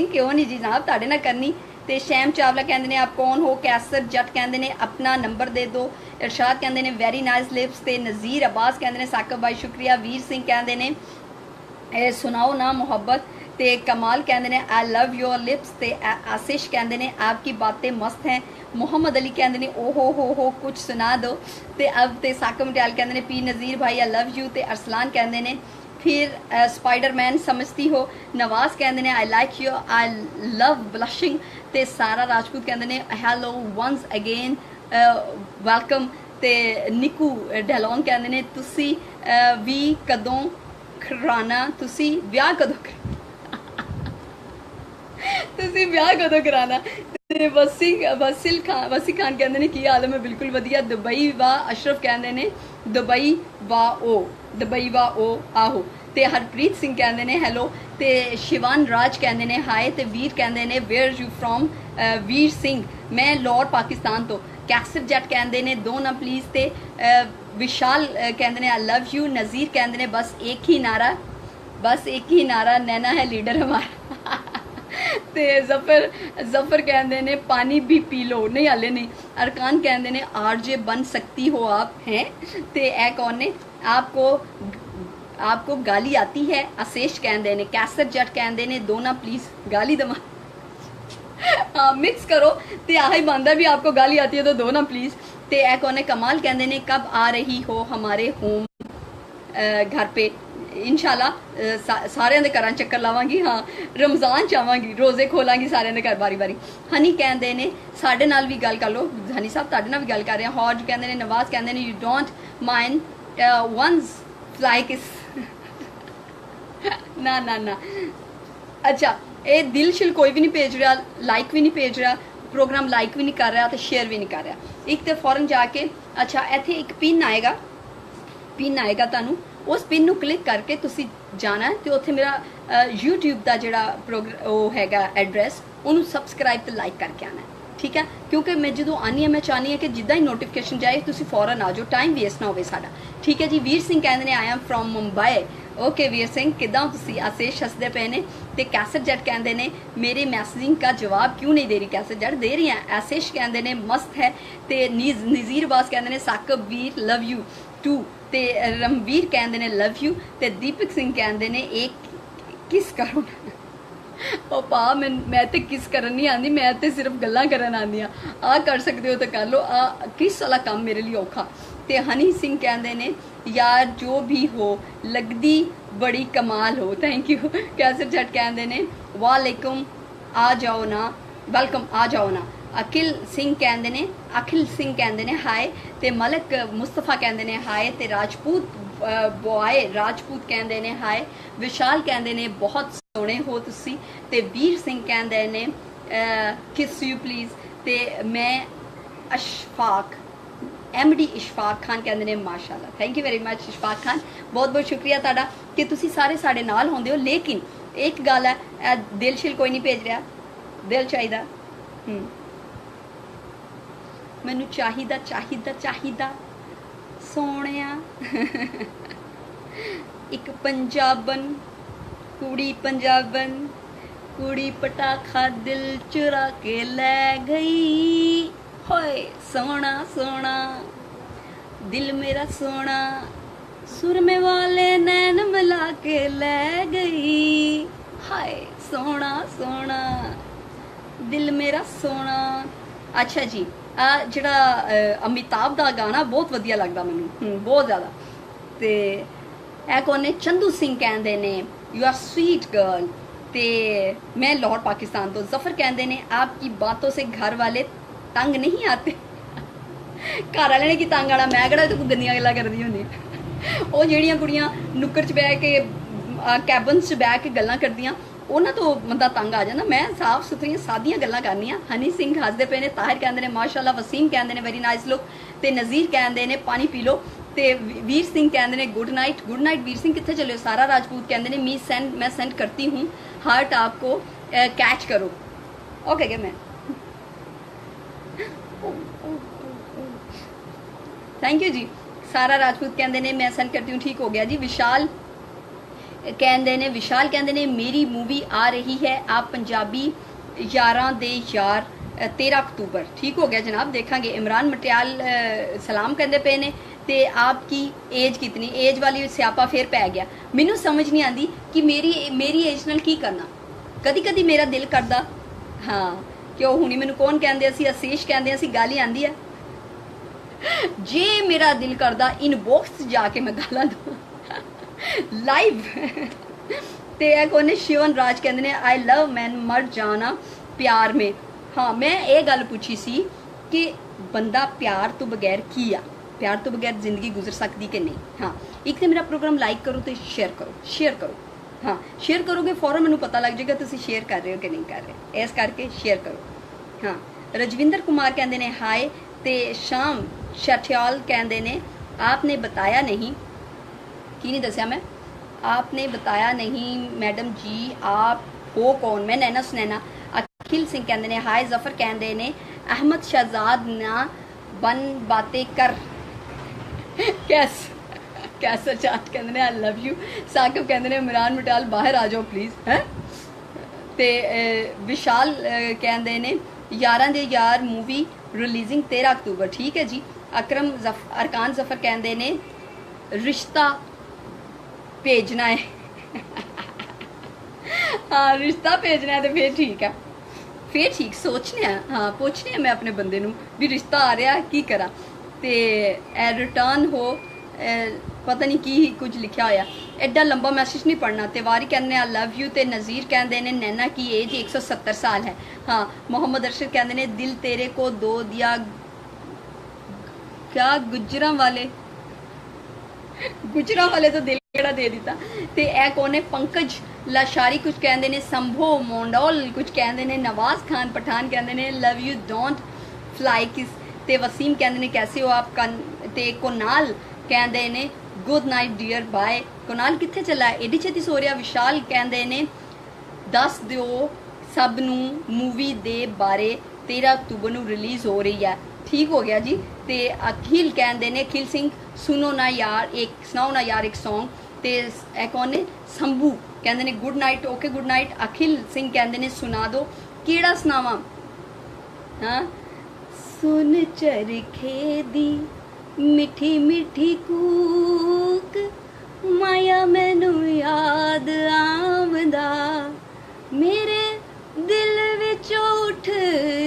क्यों नहीं जी जनाब, ताड़े ना करनी। ते शैम चावला कहते हैं आप कौन हो। कैसर जट कहते हैं अपना नंबर दे दो। इरशाद कहते हैं वेरी नाइस लिप्स। ते नज़ीर अब्बास कहते हैं साकब भाई शुक्रिया। वीर सिंह कहते हैं सुनाओ ना मोहब्बत। ते कमाल कहते हैं आई लव योर लिप्स। ते आशिश कहते हैं आपकी बातें मस्त हैं। मोहम्मद अली कहते हैं ओहो हो कुछ सुना दो। ते अब ते साकब मटियाल कहते हैं पी नज़ीर भाई आई लव यू। ते अरसलान कहते हैं फिर स्पाइडरमैन समझती हो। नवाज कहते हैं I like you, I love blushing. ते सारा राजपूत कहते हैं हैलो वंस अगेन वेलकम। ते निकू डैलोन कहते हैं तुसी भी कदों कराना, तुसी ब्याह कदों तुसी ब्याह कदों कराना। ते वसी खान कहते हैं की हाल है, मैं बिल्कुल वधिया। दुबई वाह अशरफ कहते हैं दुबई वाह ओ आहो। ते हरप्रीत सिंह कहते हैं हैलो। ते शिवान राज कहते हैं हाय। ते वीर कहते हैं where you from. Veer Singh मैं लाहौर पाकिस्तान तो। कैसर जट कहते हैं दो ना प्लीज़। ते विशाल कहते हैं आई लव यू। नज़ीर कहते हैं बस एक ही नारा नैना है लीडर हमारा। ते जफर कहते हैं पानी भी पी लो, नहीं हाले नहीं। अरकान कहते हैं आरजे बन सकती हो आप हैं। ते ए कौन ने आपको गाली आती है। आशीष कहते हैं। कैसर जट कहते हैं दो ना प्लीज गाली दमा। हाँ मिक्स करो ते आही बनता भी आपको गाली आती है तो दो ना प्लीज। ते ए कौन है। कमाल कहते हैं कब आ रही हो हमारे होम घर पे। इंशाल्लाह सारे दे घर चक्कर लावांगी। हाँ रमज़ान चावांगी, रोज़े खोलांगी सारे दे घर बारी बारी। हनी कहते हैं साढ़े नाल भी गल कर लो। हनी साहब ताड़े नाल भी गल कर रहे हैं। हौज कहते हैं नवाज कहते हैं you don't mind once like इस ना अच्छा ये दिल शिल कोई भी नहीं भेज रहा, लाइक भी नहीं भेज रहा, प्रोग्राम लाइक भी नहीं कर रहा तो शेयर भी नहीं कर रहा। एक तो फौरन जाके अच्छा इत्थे एक पिन आएगा तुहानू उस पिन नू क्लिक करके तुसी जाना है तो उत्थे मेरा यूट्यूब का जोड़ा वो हैगा एड्रैस उन्होंने सबसक्राइब तो लाइक करके आना है, ठीक है। क्योंकि मैं जो आनी है मैं चाहनी है कि जिदा ही नोटिफिकेशन जाए तुसी फौरन आ जाओ, टाइम वेस्ट ना हो साडा, ठीक है जी। वीर सिंह कहते हैं I am from Mumbai. Okay Veer Singh किदां तुसी। आशीष हसदे पे ने। ते कैसर जट कहते हैं मेरे मैसेजिंग का जवाब क्यों नहीं दे रही। कैसर जट दे रही हैं। आशीष कहते हैं मस्त है। ते नज़ीर बास कहते हैं साकब वीर लव यू टू। ते रमवीर कहते हैं लव यू। ते दीपक सिंह कहते हैं एक किस करो ओ पा मैं तो किस करन नहीं आती, मैं तो सिर्फ गल्लां करन आंदी आ कर सकते हो तो कर लो, आ किस वाला काम मेरे लिए औखा। ते हनी सिंह कहते हैं यार जो भी हो लगदी बड़ी कमाल हो। Thank you. कैसर जट कहते हैं वालेकुम आ जाओ ना, वेलकम आ जाओ ना। अखिल सिंह कहते हैं हाय। ते मलक मुस्तफा कहते हैं हाय। ते राजपूत बॉय राजपूत कहते हैं हाय। विशाल कहते हैं बहुत सोहने हो तुसी। ते वीर सिंह कहते हैं किस यू प्लीज़। ते मैं अशफाक MD इशफाक खान कहते हैं माशाल्लाह। Thank you very much Ishfaq Khan, बहुत बहुत शुक्रिया तुहाडा कि तुसी सारे साडे नाल होंदे हो। लेकिन एक गल है दिल शिल कोई नहीं भेज रहा, दिल चाहिदा मैनू चाहिदा सोहणिया एक पंजाबन कुड़ी पटाखा दिल चुरा के ले गई। होए सोना दिल मेरा सोना सुरमे वाले नैन मिला के ले गई। हाय सोना दिल मेरा सोना। अच्छा जी जड़ा अमिताभ का गाना बहुत वधिया लगता मैनू, बहुत ज़्यादा। तो यह कौन ने। चंदू सिंह कहते हैं यू आर स्वीट गर्ल। ते मैं लाहौर पाकिस्तान तो। जफर कहते हैं आपकी बातों से घर वाले तंग नहीं आते। घर वाले ने की तंग आना, मैं कड़ा तो गंदियां गल्लां करदी होंदी। ਉਹ ਜਿਹੜੀਆਂ ਕੁੜੀਆਂ ਨੁੱਕਰ 'ਚ ਬਹਿ ਕੇ ਕੈਬਨ 'ਚ ਬਹਿ ਕੇ ਗੱਲਾਂ ਕਰਦੀਆਂ ਉਹਨਾਂ ਤੋਂ ਬੰਦਾ ਤੰਗ ਆ ਜਾਂਦਾ। ਮੈਂ ਸਾਫ ਸੁਥਰੀਆਂ ਸਾਦੀਆਂ ਗੱਲਾਂ ਕਰਨੀਆਂ। ਹਨੀ ਸਿੰਘ ਹੱਸਦੇ ਪਏ ਨੇ, ਤਾਹਿਰ ਕਹਿੰਦੇ ਨੇ ਮਾਸ਼ਾਅੱਲਾ, ਵਸੀਮ ਕਹਿੰਦੇ ਨੇ ਵੈਰੀ ਨਾਈਸ ਲੁੱਕ, ਤੇ ਨਜ਼ੀਰ ਕਹਿੰਦੇ ਨੇ ਪਾਣੀ ਪੀ ਲਓ, ਤੇ ਵੀਰ ਸਿੰਘ ਕਹਿੰਦੇ ਨੇ ਗੁੱਡ ਨਾइट। गुड नाइट ਵੀਰ ਸਿੰਘ, ਕਿੱਥੇ ਚਲੇ ਹੋ? ਸਾਰਾ राजपूत ਕਹਿੰਦੇ ਨੇ मैं सेंड करती हूँ हार्ट आपको कैच करो। ओके क्या मैं थैंक यू जी। सारा राजपूत कहते ने मैं सेंड करती हूँ, ठीक हो गया जी। विशाल कहते ने मेरी मूवी आ रही है आप पंजाबी यारां दे यार 13 अक्तूबर, ठीक हो गया जनाब, देखांगे। इमरान मटियाल सलाम कहते पे ने, ते आपकी एज कितनी? एज वाली स्यापा फिर पै गया। मैनू समझ नहीं आती कि मेरी एज नाल की करना। कदी कदी मेरा दिल करदा, हाँ क्यों हुणी मैनू कौन कहते असी आशीष कहते असी गाली आंदी है, जे मेरा दिल करदा इनबॉक्स जाके मैं गाला दूँ लाइव ते कोने शिवन राज कहते ने आई लव मैन मर जाना प्यार में। हाँ मैं ये गल पूछी सी कि बंदा प्यार तो बगैर की आ, प्यार तो बगैर जिंदगी गुजर सकती कि नहीं। हाँ एक तो मेरा प्रोग्राम लाइक करो तो शेयर करो। हाँ शेयर करोगे फौरन मैनू पता लग जाएगा तुसी शेयर कर रहे हो कि नहीं कर रहे, इस करके शेयर करो। हाँ रजविंदर कुमार कहते ने हाय, ते शाम शठियाल कहते ने आपने बताया नहीं, की नहीं दसिया मैं, आपने बताया नहीं मैडम जी आप हो कौन? मैं नैना सुनैना। अखिल सिंह कहते ने हाय, जफर कहते ने अहमद शहजाद ना बन बातें कर कैसा चाट कहते ने आई लव यू। साकिब कहते ने इमरान मटियाल बाहर आ जाओ प्लीज़ है। ते विशाल कहते ने यारां दे यार मूवी रिलीजिंग 13 अक्तूबर, ठीक है जी। अरकान जफर कहते ने रिश्ता भेजना है हाँ रिश्ता भेजना है तो फिर ठीक है, फिर ठीक सोचने हैं। हाँ पूछने हैं मैं अपने बंदे नू भी रिश्ता आ रहा की करा। ते रिटर्न हो पता नहीं की कुछ लिखा होया, एडा लंबा मैसेज नहीं पढ़ना। तिवारी कहते आई लव यू। ते नज़ीर कहते ने नैना की एज 170 साल है। हाँ मोहम्मद अरशद कहते ने दिल तेरे को दो दिया क्या गुजरां वाले तो दिल केड़ा दे दिता। ते ए कोने पंकज लाशारी कुछ कहते ने, संभो मोंडोल कुछ कहते ने, नवाज खान पठान कहते ने लव यू डोंट फ्लाई किस। ते वसीम कहते ने कैसे हो आप? ते कोनाल कहते ने good night dear bye. Konal कित्थे चला है, एडी छेती सो रहा? विशाल कहते ने दस दिओ सब नू मूवी दे बारे 13 अक्तूबर नू रिलीज़ हो रही है, ठीक हो गया जी। ते अखिल कहते ने अखिल सिंह सुनो ना यार एक सुनाओ ना यार एक सॉन्ग। ते कौन ने संभू कहते ने good night. Okay good night. Akhil Singh कहते ने सुना दो, केड़ा सुनावा? हाँ सुन चरखे दी मिठी मिठी कूक माया मैनू याद आमदा, मेरे दिल विच उठ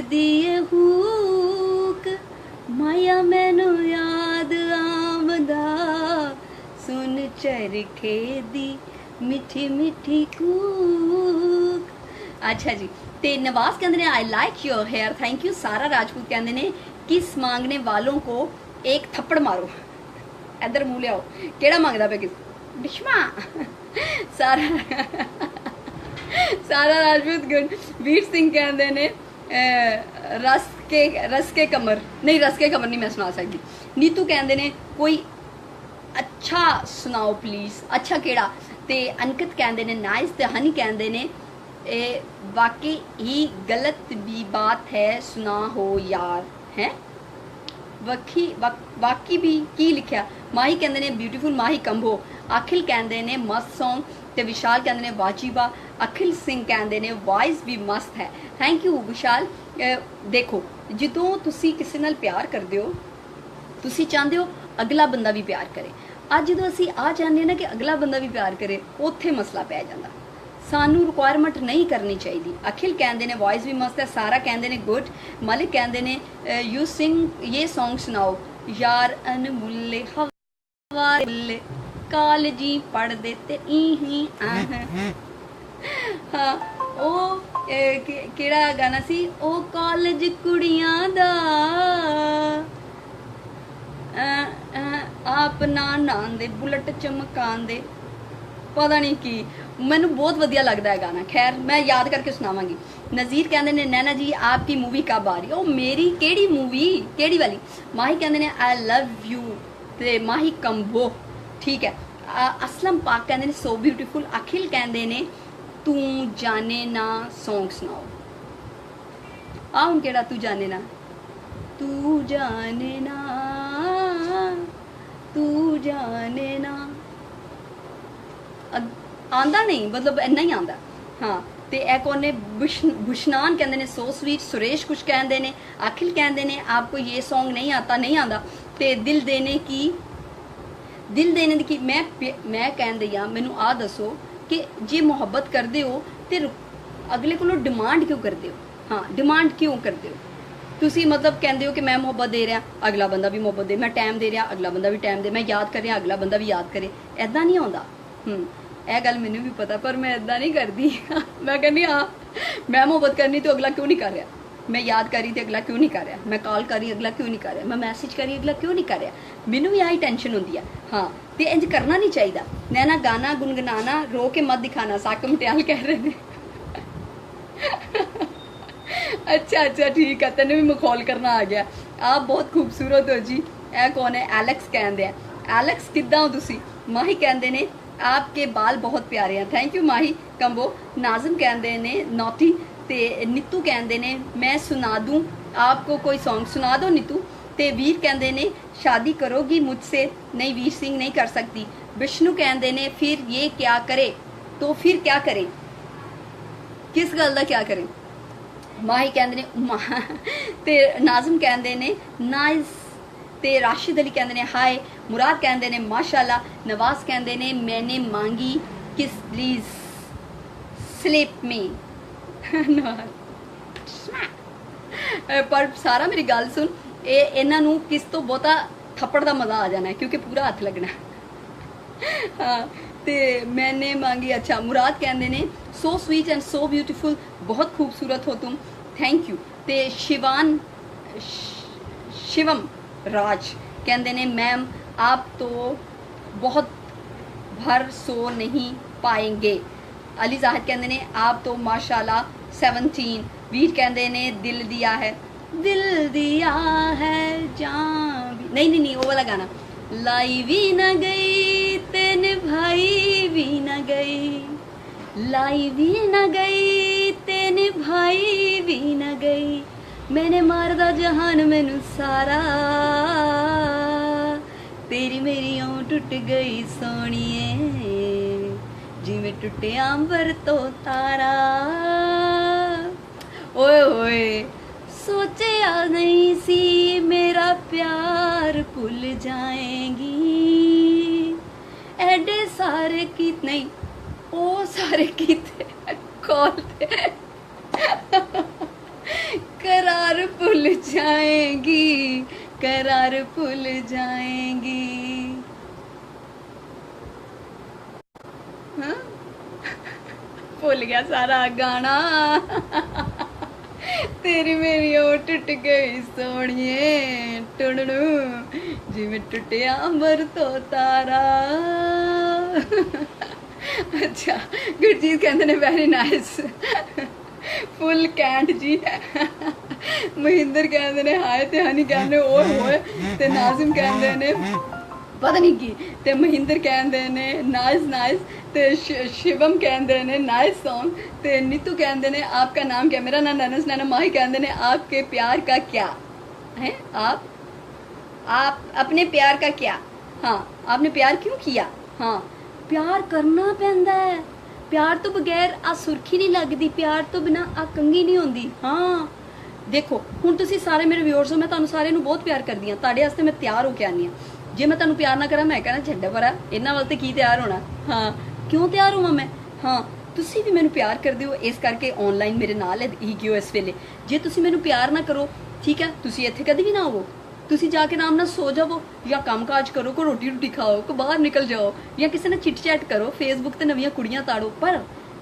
दिए हूक माया मैनू याद आमदा, सुन चरखे दी मिठी मिठी कूक। अच्छा जी। ते नवाज कहते ने I like your hair, thank you. Sara Rajput कहते ने किस मांगने वालों को एक थप्पड़ मारो। इधर मुँह लियाओ, केड़ा मांगदा पे किस? बिश्मा सारा राजपूत गुड। वीर सिंह कहते ने रस के कमर नहीं मैं सुना सकती। नीतू कहते ने कोई अच्छा सुनाओ प्लीज़, अच्छा केड़ा? ते अनकत कहते ने नाइस। ते हनी कहते ने वाकई ही गलत भी बात है सुना हो यार है वाकई भी की लिखा। माही कहते ने ब्यूटीफुल माही कंबो। अखिल कहते ने मस्त सॉन्ग। ते विशाल कहते ने वाजिबा। अखिल सिंह कहते ने वॉइस भी मस्त है, थैंक यू विशाल। देखो ਜਦੋਂ ਤੁਸੀਂ ਕਿਸੇ ਨਾਲ ਪਿਆਰ ਕਰਦੇ ਹੋ ਤੁਸੀਂ ਚਾਹੁੰਦੇ ਹੋ ਅਗਲਾ ਬੰਦਾ ਵੀ ਪਿਆਰ ਕਰੇ। ਅੱਜ ਜਦੋਂ ਅਸੀਂ ਆ ਚਾਹੁੰਦੇ ਨਾ ਕਿ ਅਗਲਾ ਬੰਦਾ ਵੀ ਪਿਆਰ ਕਰੇ, ਉੱਥੇ ਮਸਲਾ ਪੈ ਜਾਂਦਾ। ਸਾਨੂੰ ਰਿਕੁਆਇਰਮੈਂਟ ਨਹੀਂ ਕਰਨੀ ਚਾਹੀਦੀ। ਅਖਿਲ ਕਹਿੰਦੇ ਨੇ ਵੌਇਸ ਵੀ ਮਸਤ ਹੈ। ਸਾਰਾ ਕਹਿੰਦੇ ਨੇ ਗੁੱਡ। ਮਲਿਕ ਕਹਿੰਦੇ ਨੇ ਯੂ ਸਿੰਗ ਇਹ ਸੌਂਗ ਸੁਣਾਓ ਯਾਰ ਅਨਮੁੱਲੇ ਹਵਾਲੇ ਕਾਲਜੀ ਪੜ੍ਹਦੇ ਤੇ ਹੀ ਹਾਂ ਉਹ ਕਿਹੜਾ ਗਾਣਾ ਸੀ ਉਹ ਕਾਲਜ ਕੁੜੀਆਂ ਦਾ ਆਪ ਨਾ ਨਾਂਦੇ ਬੁਲਟ ਚਮਕਾਉਂਦੇ, ਪਤਾ ਨਹੀਂ ਕੀ, ਮੈਨੂੰ ਬਹੁਤ ਵਧੀਆ ਲੱਗਦਾ ਹੈ ਗਾਣਾ। ਖੈਰ ਮੈਂ ਯਾਦ ਕਰਕੇ ਸੁਣਾਵਾਂਗੀ। ਨਜ਼ੀਰ ਕਹਿੰਦੇ ਨੇ ਨੈਨਾ ਜੀ ਆਪकी मूवी कब आ रही है? ਉਹ ਮੇਰੀ ਕਿਹੜੀ मूवी, ਕਿਹੜੀ ਵਾਲੀ? ਮਾਹੀ ਕਹਿੰਦੇ ਨੇ आई लव यू ਤੇ ਮਾਹੀ ਕੰਬੋ, ਠੀਕ ਹੈ। ਅਸਲਮ ਪਾਕ ਕਹਿੰਦੇ ਨੇ ਸੋ ਬਿਊਟੀਫੁਲ। ਅਖਿਲ ਕਹਿੰਦੇ ਨੇ ਤੂੰ ਜਾਣੇ ਨਾ ਸੌਂਗ ਸੁਣਾਓ। ਆ ਹੁਣ ਕਿਹੜਾ ਤੂੰ ਜਾਣੇ ਨਾ, ਤੂੰ ਜਾਣੇ ਨਾ, ਤੂੰ ਜਾਣੇ ਨਾ, ਆਂਦਾ ਨਹੀਂ, ਮਤਲਬ ਇੰਨਾ ਹੀ ਆਂਦਾ। ਹਾਂ ਤੇ ਇਹ ਕੌਣ ਨੇ? भूषणान कहते ने सो स्वीट। सुरेश कुछ कहते ने, अखिल कहते ने आपको ये सॉन्ग नहीं आता, नहीं आंदा। ते दिल देने की मैं कहन दई मैनू आ दसो कि जे मुहब्बत करदे हो ते अगले कोलों डिमांड क्यों करदे हो? हाँ डिमांड क्यों करदे हो तुसी? मतलब कहंदे हो कि मैं मुहब्बत दे रहा, अगला बंदा भी मुहब्बत दे, मैं टाइम दे रहा, अगला बंदा भी टाइम दे, मैं याद कर रहा, अगला बंदा भी याद करे। ऐदा नहीं आउंदा। ਇਹ ਗੱਲ ਮੈਨੂੰ ਵੀ ਪਤਾ, ਪਰ ਮੈਂ ਇਦਾਂ ਨਹੀਂ ਕਰਦੀ। ਮੈਂ ਕਹਿੰਦੀ ਹਾਂ ਮੈਂ ਮੁਹੱਬਤ ਕਰਨੀ ਤੇ ਅਗਲਾ ਕਿਉਂ ਨਹੀਂ ਕਰ ਰਿਹਾ, ਮੈਂ ਯਾਦ ਕਰੀ ਤੇ ਅਗਲਾ ਕਿਉਂ ਨਹੀਂ ਕਰ ਰਿਹਾ, ਮੈਂ ਕਾਲ ਕਰੀ ਅਗਲਾ ਕਿਉਂ ਨਹੀਂ ਕਰ ਰਿਹਾ, ਮੈਂ ਮੈਸੇਜ ਕਰੀ ਅਗਲਾ ਕਿਉਂ ਨਹੀਂ ਕਰ ਰਿਹਾ, ਮੈਨੂੰ ਵੀ ਆਹੀ ਟੈਨਸ਼ਨ ਹੁੰਦੀ ਆ। ਹਾਂ ਤੇ ਇੰਜ ਕਰਨਾ ਨਹੀਂ ਚਾਹੀਦਾ। ਨੈਣਾ ਗਾਣਾ ਗੁਨਗੁਨਾਣਾ ਰੋ ਕੇ ਮਤ ਦਿਖਾਣਾ, ਸਾਕ ਮਟਿਆਲ ਕਹਿ ਰਹੇ ਨੇ। अच्छा अच्छा ठीक है, तेन भी मखौल करना आ गया। आप बहुत खूबसूरत हो जी। ए कौन है? एलेक्स कहते हैं। एलेक्स किद्दां हो तुसी? माही कहते ने आपके बाल बहुत प्यारे हैं। Thank you Mahi combo. Nazim कहते ने नौटी ते नीतू कहते ने मैं सुना दूं आपको कोई सॉन्ग, सुना दो नीतू। ते वीर कहते ने शादी करोगी मुझसे? नहीं वीर सिंह नहीं कर सकती। विष्णु कहते ने फिर ये क्या करे? तो फिर क्या करे? किस गल का क्या करे? माही कहते ने ते नाजिम कहते ने नाइस। ते राशिद अली कहते ने हाय। मुराद कहते ने माशाल्लाह। नवाज कहते ने मैंने मांगी किस प्लीज स्लिप में। पर सारा मेरी गल सुन, इन्हां नूं किस तो बहुता थप्पड़ दा मजा आ जाना है क्योंकि पूरा हथ लगना। हाँ ते मैंने मांगी। अच्छा मुराद कहते ने so sweet and so beautiful, बहुत खूबसूरत हो तुम। Thank you. ते शिवम राज कहते ने मैम आप तो बहुत भर सो नहीं पाएंगे। अली जाहिद कहते ने आप तो माशाल्लाह 17। वीर कहते ने दिल दिया है जान भी नहीं वो वाला गाना। लाई भी न गई ते निभाई भी न गई, लाई भी न गई ते निभाई भी न गई, मैंने मारदा जहान मैनू सारा, तेरी मेरी ओं टुट गई सोनिए जिवें टुटे अंबर तो तारा। ओए ओए सोचा नहीं सी मेरा प्यार भुल जाएंगी, एडे सारे की नहीं ओ सारे कीते कॉल करार भूल जाएंगी, करार भूल जाएंगी। हाँ? भूल गया सारा गाना। तेरी मेरी ओ टुट गई सोनिए टुडू जिवें टुटे अंबर तो तारा। अच्छा गुरजीत कहते ने वेरी नाइस फुल कैंट जी। महिंदर कहते ने हाय ते हनी कहते ओए होए ते नाजिम कहते ने पता नहीं की ते महिंदर कहते ने नाइस नाइस ते शिवम कहते ने नाइस सॉन्ग ते नीतू कहते ने आपका नाम क्या? मेरा नाम नैनस नैना। माही कहते ने आपके प्यार का क्या है? आप अपने प्यार का क्या? हाँ आपने प्यार क्यों किया? हाँ प्यार करना पैंदा है, प्यार तो बगैर आ सुर्खी नहीं लगती, प्यार तो बिना आ कंघी नहीं होंदी। हाँ देखो हुण तुसीं सारे मेरे व्यूअर्स हो, मैं तुहानूं सारिਆਂ ਨੂੰ बहुत प्यार करदी हां, तुहाडे वास्ते मैं तैयार हो के आनी हां। जे मैं तुहानूं प्यार ना करा मैं कहना छड्ड परा इन्हां वास्ते की तैयार होना। हाँ क्यों तैयार होवां मैं? हाँ तुसीं भी मैनूं प्यार करदे हो, इस करके ऑनलाइन मेरे नाल ही गियो इस वेले। जे तुसीं मैनूं प्यार ना करो ठीक है, तुसीं इत्थे कदी भी ना आवो, तुसीं जाके आराम नाल सो जावो या काम काज करो, कोई रोटी रूटी खाओ, कोई बाहर निकल जाओ या किसी नाल चिट चैट करो, फेसबुक ते नवीं कुड़ियां ताड़ो। पर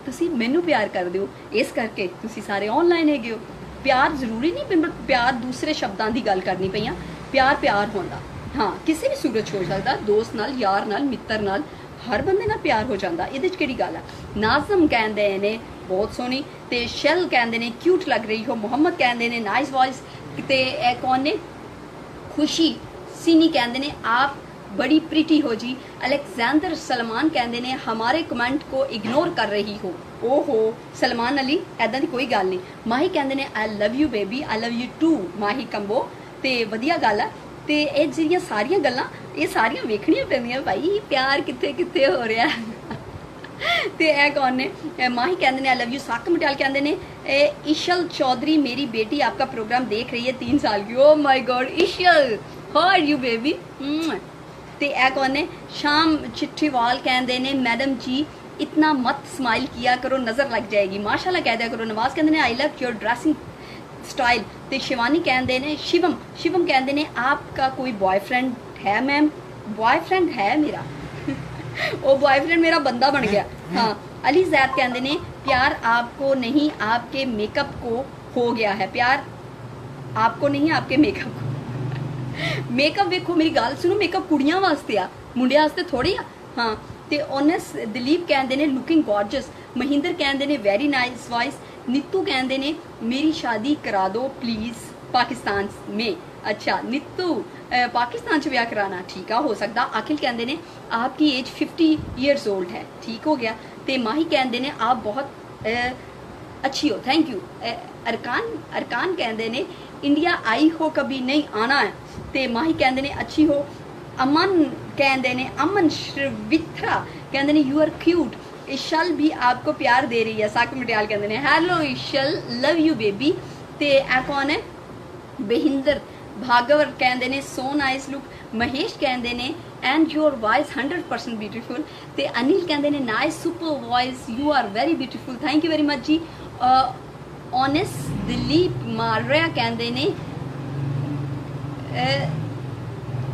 तुसीं मैनूं प्यार करदे हो, इस करके तुसीं सारे ऑनलाइन हैगे हो। प्यार जरूरी नहीं, प्यार दूसरे शब्दां दी गल करनी पई आ, प्यार प्यार होंदा हाँ किसी भी सूरत हो सकता, दोस्त नाल, यार नाल, मित्र नाल, हर बंदे नाल प्यार हो जाता, ये केड़ी गल है। नाज़म कहते ने बहुत सोहनी, ते शैल कहते ने क्यूट लग रही हो, मुहम्मद कहते ने नाइस वॉइस, ते कौन ने खुशी सीनी कहते ने आप बड़ी प्रिटी हो जी। अलेक्जेंडर सलमान कहते ने हमारे कमेंट को इग्नोर कर रही हो। ओहो सलमान अली ऐदा दी कोई गल नहीं। माही कहते ने I love you baby, I love you too Mahi Kambo, ते वधिया गल है। ते ਇਹ ਜਿਹੜੀਆਂ ਸਾਰੀਆਂ ਗੱਲਾਂ ਇਹ ਸਾਰੀਆਂ ਵੇਖਣੀਆਂ ਪੈਂਦੀਆਂ ਭਾਈ, ਪਿਆਰ ਕਿੱਥੇ ਕਿੱਥੇ ਹੋ ਰਿਹਾ। ਤੇ ਇਹ कौन ने माही कहते ने आई लव यू। साक मटियाल कहते ने इशल चौधरी मेरी बेटी आपका प्रोग्राम देख रही है 3 साल की। Oh my god Ishal, how are you baby. ते ए कौन ने शाम चिट्ठीवाल कहते ने मैडम जी इतना मत स्माइल किया करो, नजर लग जाएगी, माशाल्लाह कह दिया करो। नवाज कहते ने I love your dressing style. ते शिवानी कहते ने शिवम कहते ने आपका कोई बॉयफ्रेंड है मैम। बॉयफ्रेंड है मेरा वो बॉयफ्रेंड मेरा बंदा बन गया। हाँ अली जैद कहते ने प्यार आपको नहीं आपके मेकअप को हो गया है। प्यार आपको नहीं आपके मेकअप को। मेकअप वेखो मेरी गल सुनो, मेकअप कुड़ियां वास्ते आ, मुंडियां वास्ते थोड़ी आ। हाँ ते ओनस दिलीप कहते ने लुकिंग गॉर्जस। महिंदर कहते ने वेरी नाइस वॉइस। नीतू कहते ने मेरी शादी करा दो प्लीज पाकिस्तान में। अच्छा नीतू पाकिस्तान च ब्याह कराना, ठीक है हो सकता। अखिल कहते ने आपकी एज 50 ईयर्स ओल्ड है, ठीक हो गया। ते माही कहते ने आप बहुत अच्छी हो, थैंक यू। अरकान कहते ने इंडिया आई हो कभी नहीं आना है। ते माही कहते ने अच्छी हो। अमन कहते ने अमन श्रवित्रा कहते ने यू आर क्यूट। इशल भी आपको प्यार दे रही है। साक मटियाल कहते ने हेलो इशल लव यू बेबी। ते ए कौन है बेहिंदर भागवर कहते ने सो नाइस लुक। महेश कहते ने एंड योर वॉइस 100% ब्यूटीफुल। ते अनिल कहते ने nice super voice, you are very beautiful, thank you very much ji. Honest Dilip Maria कहते ने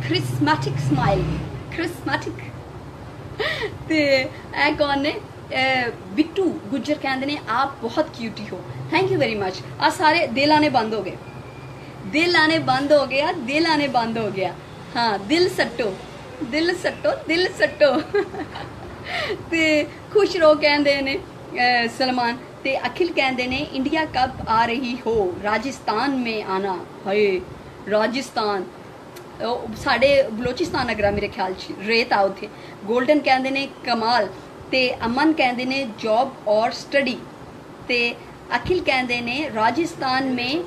क्रिस्मेटिक स्माइल, क्रिस्मेटिक। ते ए कौन ने बिट्टू गुज्जर कहते ने आप बहुत क्यूटी हो, थैंक यू वेरी मच। आ सारे दिल आने बंद हो गए, दिल आने बंद हो गया, दिल आने बंद हो गया। हाँ दिल सट्टो, दिल सट्टो, दिल सट्टो। ते खुश रहो कहते ने सलमान। ते अखिल कहते ने इंडिया कब आ रही हो, राजस्थान में आना। हाय राजस्थान साढ़े बलोचिस्तान अगर मेरे ख्याल रेत आ उथे। गोल्डन कहते ने कमाल। ते अमन कहते ने जॉब और स्टडी। ते अखिल कहते ने राजस्थान में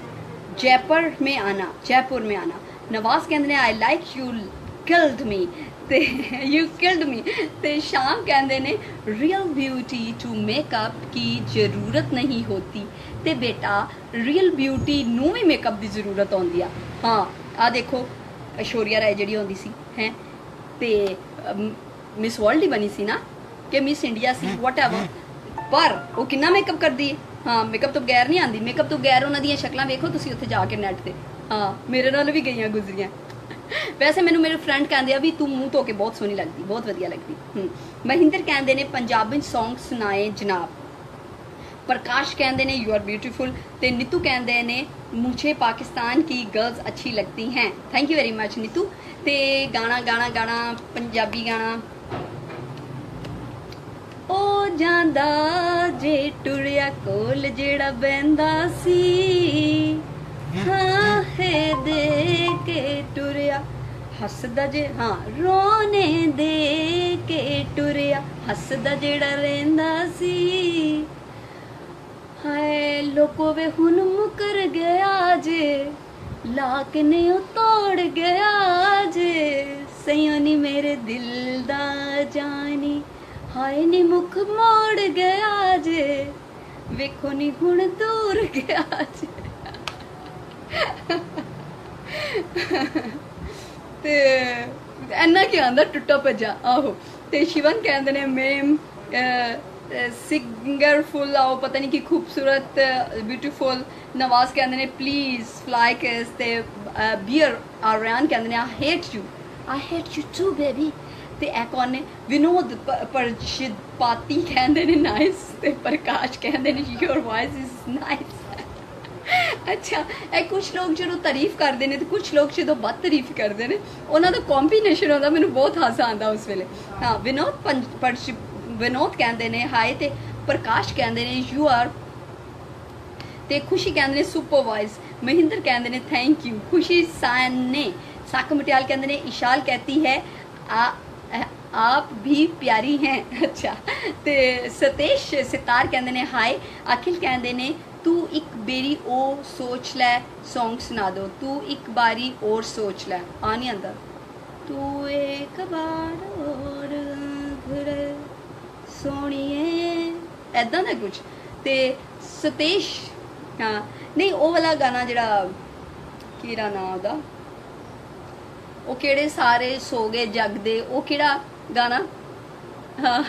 जयपुर में आना, जयपुर में आना। नवाज कहते ने I like you killed me, ते यू किल्ड मी। ते शाम कहते ने रियल ब्यूटी टू मेकअप की जरूरत नहीं होती। ते बेटा रियल ब्यूटी नू भी मेकअप की जरूरत आती है। हाँ आ देखो ऐश्वर्या राय जी आती सी हैं ते मिस वर्ल्ड ही बनी सी ना कि miss India see what ever, पर वो कितना मेकअप करती है। हाँ मेकअप तो बगैर नहीं आती, मेकअप तो बगैर उन्होंने शक्ल वेखो तुम उत्थे जाके नैट से। हाँ मेरे नाल भी गई गुजरियाँ। वैसे मैनू मेरे फ्रेंड कहते हैं भी तू मूँह धो के बहुत सोहनी लगती, बहुत वधिया लगती। महिंदर कहते ने पंजाबी सॉन्ग सुनाए जनाब। प्रकाश कहते ने यू आर ब्यूटीफुल। ते नीतू कहते ने मुझे पाकिस्तान की गर्ल्स अच्छी लगती हैं, thank you very much Neetu. ते गाना गाना गाना पंजाबी गाना। ओ जांदा जे टुरिया कोल जेड़ा बहंदा सी, हाँ है दे के टुरिया हसदा जे, हाँ रोने दे के टुरिया हसदा जेड़ा रहिंदा सी। हाय लोको वे हुन मुकर गया जे, लाक ने ओ तोड़ गया जे, सयोनी मेरे दिल दा जानी, हाय नी मुख मोड़ गया जे, वेखो नी हुन दूर गया जे। ते इन्ना क्या आंदा टुट्टा भज्जा। आहो ते शिवन कहते ने मेम सिंगर फुल आओ पता नहीं कि खूबसूरत ब्यूटीफुल। नवाज कहते ने प्लीज फ्लाई किस। ते बियर आर्यन कहते ने I hate you too baby. ते ए कौन ने विनोद परशिदपाती कहते ने नाइस। ते प्रकाश कहते ने योर वॉइस इज नाइस। ਅੱਛਾ, ਇਹ ਕੁਝ ਲੋਕ ਜਦੋਂ ਤਾਰੀਫ ਕਰਦੇ ਨੇ ਤੇ ਕੁਝ ਲੋਕ ਜਦੋਂ ਬਦ ਤਾਰੀਫ ਕਰਦੇ ਨੇ, ਉਹਨਾਂ ਦਾ ਕੰਬੀਨੇਸ਼ਨ ਹੁੰਦਾ, ਮੈਨੂੰ ਬਹੁਤ ਹਾਸਾ ਆਉਂਦਾ ਉਸ ਵੇਲੇ। ਹਾਂ, ਵਿਨੋਦ ਕਹਿੰਦੇ ਨੇ ਹਾਏ, ਤੇ ਪ੍ਰਕਾਸ਼ ਕਹਿੰਦੇ ਨੇ ਯੂ ਆਰ, ਤੇ ਖੁਸ਼ੀ ਕਹਿੰਦੇ ਨੇ ਸੁਪਰ ਵਾਇਸ, ਮਹਿੰਦਰ ਕਹਿੰਦੇ ਨੇ ਥੈਂਕ ਯੂ, ਖੁਸ਼ੀ ਸਾਨੇ, ਸਾਕ ਮਟਿਆਲ ਕਹਿੰਦੇ ਨੇ ਇਸ਼ਾਲ कहती है आप भी प्यारी हैं। अच्छा, ਤੇ ਸਤੇਸ਼ ਸਿਤਾਰ ਕਹਿੰਦੇ ਨੇ ਹਾਏ, ਅਖਿਲ ਕਹਿੰਦੇ ਨੇ ਤੂੰ ਇੱਕ ਬੇਰੀ ਉਹ ਸੋਚ ਲੈ ਸੌਂਗ ਸੁਣਾ ਦੋ, ਤੂੰ ਇੱਕ ਬਾਰੀ ਹੋਰ ਸੋਚ ਲੈ, ਆ ਨਹੀਂ ਆਂਦਾ, ਤੂੰ ਇੱਕ ਬਾਰ ਹੋਰ ਘਰ ਸੋਣੀਏ, ਐਦਾਂ ਦਾ ਕੁਝ। ਤੇ ਸਤੇਸ਼, ਹਾਂ ਨਹੀਂ ਉਹ ਵਾਲਾ ਗਾਣਾ ਜਿਹੜਾ ਕਿਹੜਾ ਨਾਂ ਉਹਦਾ, ਉਹ ਕਿਹੜੇ ਸਾਰੇ ਸੋ ਗਏ ਜਗਦੇ, ਉਹ ਕਿਹੜਾ ਗਾਣਾ, ਹਾਂ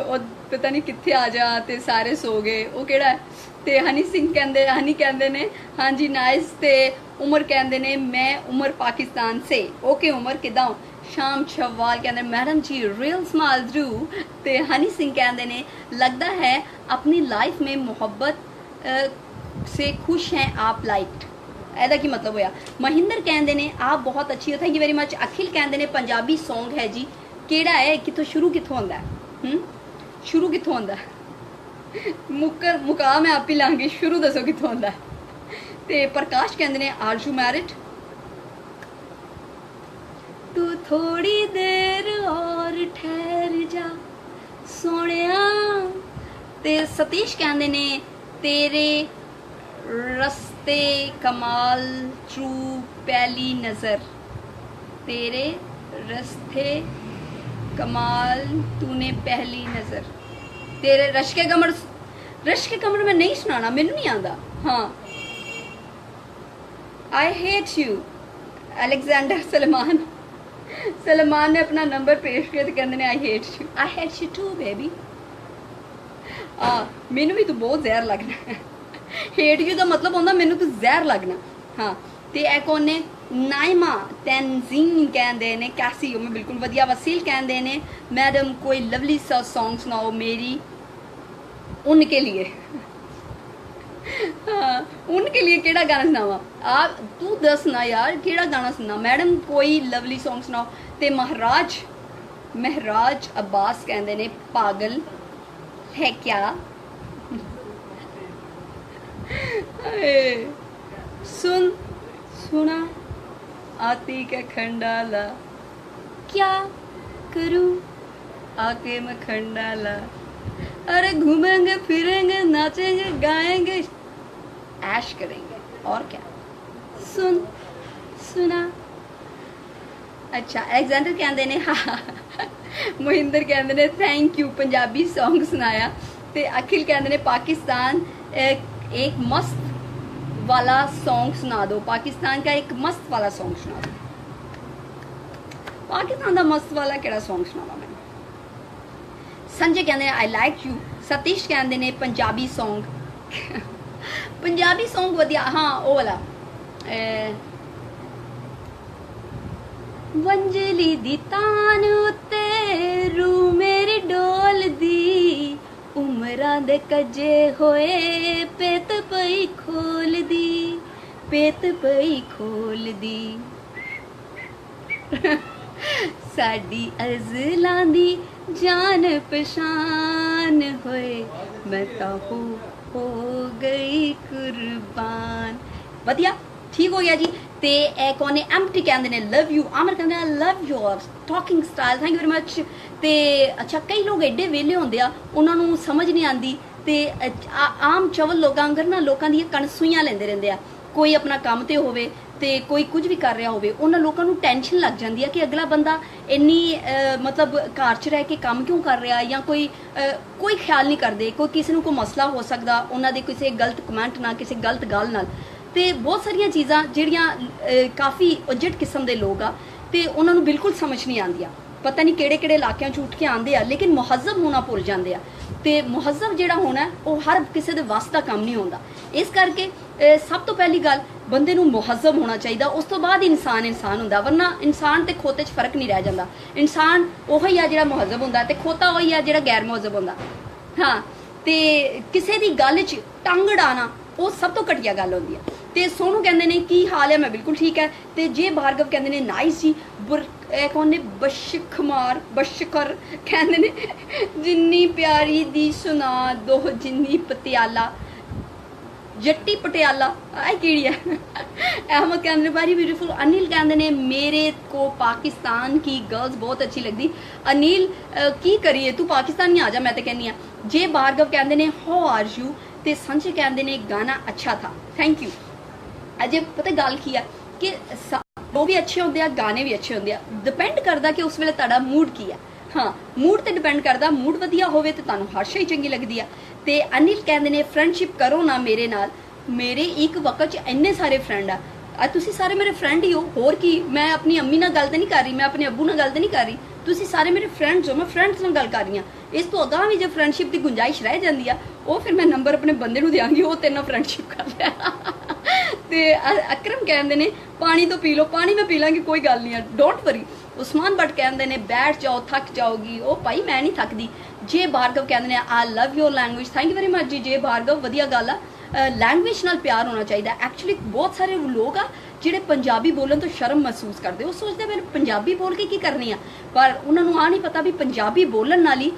ਉਹ ਪਤਾ ਨਹੀਂ ਕਿੱਥੇ ਆ ਜਾ ਤੇ ਸਾਰੇ ਸੋ ਗਏ, ਉਹ ਕਿਹੜਾ। ਤੇ ਹਨੀ ਸਿੰਘ ਕਹਿੰਦੇ, ਹਨੀ ਕਹਿੰਦੇ ਨੇ ਹਾਂਜੀ ਨਾਈਸ, ਤੇ ਉਮਰ ਕਹਿੰਦੇ ਨੇ ਮੈਂ ਉਮਰ ਪਾਕਿस्तान से, ओके उमर किदा हो। शाम छवाल कहते मैडम जी रियल स्माइल थ्रू। ते हनी सिंह कहते ने लगता है अपनी लाइफ में मोहब्बत से खुश हैं आप, लाइक ऐदा की मतलब होया। महिंदर कहते ने आप बहुत अच्छी हो, थैंक यू वेरी मच। अखिल कहते ने पंजाबी सॉन्ग है जी, केड़ा है, कितों शुरू कितों होंदा है, शुरू कितों होंदा है, मुका मैं आप ही लांगी, शुरू दसो कितों होंदा है। ते प्रकाश कहते ने आर यू मैरिड, तू थोड़ी देर और ठहर जा सोनिया। ते सतीश कहते ने तेरे रस्ते कमाल ट्रू पहली नजर, तेरे रस्ते कमाल तूने पहली नजर, तेरे रश्के कमर में नहीं सुनाना, मैनू नहीं आंदा। हाँ, I hate you Alexander Salman ने अपना नंबर पेश किया तो कहते I hate you too baby. हाँ, मैनू भी तू बहुत जहर लगना, हेट यू का मतलब होंदा मैनू तू जहर लगना। हाँ, ते ए कौन ने, नाइमा तंजीम कहते ने कैसी हो, मैं बिल्कुल वधिया। वसील कहते ने मैडम कोई लवली सा सॉन्ग सुनाओ मेरी उनके लिए। हाँ, उनके लिए केड़ा गाना सुनावा, आप तू दस ना यार केड़ा गाना सुना, मैडम कोई लवली सॉन्ग सुनाओ। ते महराज अब्बास कहते ने पागल है क्या, सुना आती का खंडाला, क्या करूं आके मैं खंडाला, अरे घूमेंगे फिरेंगे नाचेंगे गाएंगे ऐश करेंगे और क्या, सुना। अच्छा, अलेक्जेंडर कहते ने हाँ, मोहिंदर कहते ने थैंक यू पंजाबी सॉन्ग सुनाया। ते अखिल कहते ने पाकिस्तान एक मस्त वाला सॉन्ग सुना दो, पाकिस्तान का एक मस्त वाला सॉन्ग सुना दो। पाकिस्तान का मस्त वाला केड़ा सॉन्ग सुनावा मैं। संजय कहते हैं आई लाइक यू। सतीश कहते हैं पंजाबी सॉन्ग पंजाबी सॉन्ग वधिया। हाँ, वो वाला वंजली दी तान उत्ते रू मेरी डोल दी, उमरां दे कजे होए पेत पई खोल दी, पेत पई खोल दी साडी अज़लां दी जान पहचान होए मैं तो हो गई कुर्बान। वधिया, ठीक हो गया जी। ते ए कौन है, एम्प्टी कहते हैं लव यू, आमर कहते हैं love your talking style, thank you very much. ते अच्छा, कई लोग एडे वेले होंदे आ, उन्होंने समझ नहीं आती, ते आम चवल लोगों आंगर ना लोगों दी कणसूइयां लेंदे रहंदे आ, कोई अपना काम ते होवे ते कोई कुछ भी कर रहा होवे, उन्हां लोगों नूं टेंशन लग जाती है कि अगला बंदा इन्नी मतलब घर च रह के काम क्यों कर रहा, या कोई ख्याल नहीं करते, कोई किसी को मसला हो सकता उन्हां दे किसी गलत कमेंट ना, किसी गलत गल नाल। ते बहुत सारिया चीज़ां जिहड़ियां काफ़ी उजट किस्म के लोग आ, ते उन्हां नूं बिल्कुल समझ नहीं आंदियां, पता नहीं किहड़े किहड़े इलाकिਆਂ 'ਚ ਉੱਠ के आंदे आ, लेकिन मुहज़्ज़ब होना भुल जाते आ। ते मुहज़्ज़ब जिहड़ा होना वो हर किसी दे वस दा काम नहीं होंदा। इस करके सब तो पहली गल बंदे नूं मुहज़्ज़ब होना चाहिए, उस तो बाद इंसान हुंदा, वरना इंसान ते खोते 'ਚ फर्क नहीं रह जाता। इंसान उही आ जिहड़ा मुहज़्ज़ब हुंदा ते खोता उही आ जिहड़ा गैर मुहज़्ज़ब हुंदा। हाँ, ਤੇ ਕਿਸੇ ਦੀ ਗੱਲ 'ਚ ਟੰਗ ਅੜਾਣਾ ਉਹ ਸਭ ਤੋਂ ਘਟੀਆ ਗੱਲ ਹੁੰਦੀ ਹੈ। ਤੇ ਸੋਨੂੰ ਕਹਿੰਦੇ ਨੇ ਕੀ ਹਾਲ ਹੈ, ਮੈਂ ਬਿਲਕੁਲ ਠੀਕ ਹੈ। ਤੇ ਜੇ ਭਾਰਗਵ ਕਹਿੰਦੇ ਨੇ ਨਾਈਸ ਜੀ। ਕੌਣ ਨੇ ਬਸ਼ਕਰ ਕਹਿੰਦੇ ਨੇ ਜਿੰਨੀ ਪਿਆਰੀ ਦੀ ਸੁਣਾ ਦੋ ਜਿੰਨੀ ਪਟਿਆਲਾ जट्टी पटियाला आई केड़ी है। अहमद कहते हैं वेरी ब्यूटीफुल। अनिल कहते हैं मेरे को पाकिस्तान की गर्ल्स बहुत अच्छी लगती। अनिल की करिए तू पाकिस्तान ही आ जा, मैं तो कहनी हाँ। जे भार्गव कहते हैं हाउ आर यू। ते संजय कहते हैं गाना अच्छा था, थैंक यू। अजे पता गल की है कि वो भी अच्छे होंगे, गाने भी अच्छे होंगे, डिपेंड करता कि उस वेले तुहाडा मूड की है। हाँ, मूड ते डिपेंड करता, मूड वधिया होवे ते तुहानूं हर शई चंगी लगदी है। ते अनिल कहते ने फ्रेंडशिप करो ना मेरे नाल। मेरे एक वक्त च इन्ने सारे फ्रेंड आ, तुसी सारे मेरे फ्रेंड ही हो, होर की। मैं अपनी अम्मी नाल गल ते नहीं कर रही, मैं अपने अब्बू नाल गल ते नहीं कर रही, तुसी सारे मेरे फ्रेंड्स हो, मैं फ्रेंड्स नाल गल कर रही हां। इस तो अगां भी जो फ्रेंडशिप की गुंजाइश रह जाती है वो फिर मैं नंबर अपने बंदे नूं देंगी, वो तेरे नाल फ्रेंडशिप कर लिया। ते अकरम कहते ने पानी तो पी लो, पानी मैं पी लांगी, कोई गल नहीं है, डोंट वरी। उस्मान भट्ट कहते ने बैठ जाओ थक जाओगी, ओ भाई मैं नहीं थकदी। जे भार्गव कहते ने I love your language, thank you very much जी। जे भार्गव वधिया गल आ, लैंग्वेज नाल प्यार होना चाहिए। एक्चुअली बहुत सारे लोग आ ਜਿਹੜੇ ਪੰਜਾਬੀ ਬੋਲਣ ਤੋਂ ਸ਼ਰਮ ਮਹਿਸੂਸ ਕਰਦੇ, ਉਹ ਸੋਚਦੇ ਮੈਂ ਪੰਜਾਬੀ ਬੋਲ ਕੇ ਕੀ ਕਰਨੀ ਆ, ਪਰ ਉਹਨਾਂ ਨੂੰ ਆ ਨਹੀਂ ਪਤਾ ਵੀ ਪੰਜਾਬੀ ਬੋਲਣ ਨਾਲ ਹੀ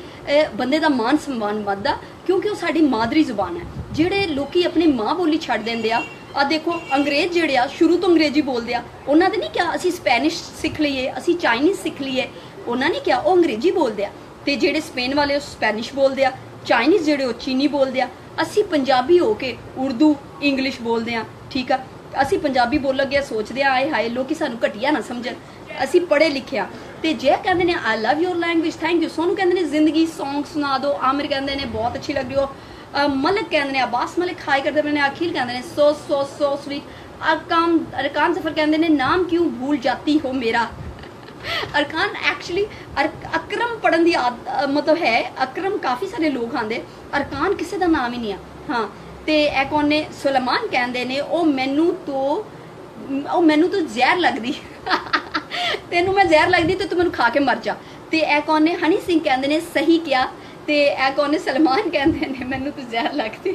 ਬੰਦੇ ਦਾ ਮਾਨ ਸਨਮਾਨ ਵੱਧਦਾ, ਕਿਉਂਕਿ ਉਹ ਸਾਡੀ ਮਾਦਰੀ ਜ਼ੁਬਾਨ ਹੈ। ਜਿਹੜੇ ਲੋਕੀ ਆਪਣੀ ਮਾਂ ਬੋਲੀ ਛੱਡ ਦਿੰਦੇ ਆ ਦੇਖੋ ਅੰਗਰੇਜ਼ ਜਿਹੜੇ ਆ ਸ਼ੁਰੂ ਤੋਂ ਅੰਗਰੇਜ਼ੀ ਬੋਲਦੇ ਆ, ਉਹਨਾਂ ਨੇ ਨਹੀਂ ਕਿਹਾ ਅਸੀਂ ਸਪੈਨਿਸ਼ ਸਿੱਖ ਲਈਏ, ਅਸੀਂ ਚਾਈਨੀਜ਼ ਸਿੱਖ ਲਈਏ, ਉਹਨਾਂ ਨੇ ਕਿਹਾ ਉਹ ਅੰਗਰੇਜ਼ੀ ਬੋਲਦੇ ਆ। ਤੇ ਜਿਹੜੇ ਸਪੇਨ ਵਾਲੇ ਉਹ ਸਪੈਨਿਸ਼ ਬੋਲਦੇ ਆ, ਚਾਈਨੀਜ਼ ਜਿਹੜੇ ਉਹ ਚੀਨੀ ਬੋਲਦੇ ਆ। ਅਸੀਂ ਪੰਜਾਬੀ ਹੋ ਕੇ ਉਰਦੂ ਇੰਗਲਿਸ਼ ਬੋਲਦੇ ਆ, ਠੀਕ ਆ। ਅਸੀਂ ਪੰਜਾਬੀ ਬੋਲ ਲੱਗੇ ਸੋਚਦੇ ਆ ਆਏ ਹਾਏ ਲੋਕੀ ਸਾਨੂੰ ਘਟੀਆ ਨਾ ਸਮਝਣ, ਅਸੀਂ ਪੜ੍ਹੇ ਲਿਖਿਆ। ਤੇ ਜੇ ਕਹਿੰਦੇ ਨੇ ਆਈ ਲਵ ਯੋਰ ਲੈਂਗੁਏਜ, ਥੈਂਕ ਯੂ। ਸੋਨੂੰ ਕਹਿੰਦੇ ਨੇ ਜ਼ਿੰਦਗੀ सॉन्ग ਸੁਣਾ ਦਿਓ। ਆਮਿਰ ਕਹਿੰਦੇ ਨੇ ਬਹੁਤ ਅੱਛੀ ਲੱਗ ਰਹੀ ਹੋ। मलिक कहते हैं अब्बास मलिक हाई करते मैंने। अखिल कहते हैं सो स्वीट। अरकान जफर कहते हैं नाम क्यों भूल जाती हो मेरा। अरकान एक्चुअली अकरम पढ़न की मतलब है, अकरम काफ़ी सारे लोग आते, अरकान किसी का नाम ही नहीं है। हाँ तो ए कौन ने सुलेमान कहते हैं ओ मैनू तो जहर लगती तेनू मैं जहर लगती तो तू मैनू खा के मर जा। तो ए कौन ने हनी सिंह कहते हैं सही क्या। ते ए कौन ने सलमान कहते हैं मैनू तो जहर लगती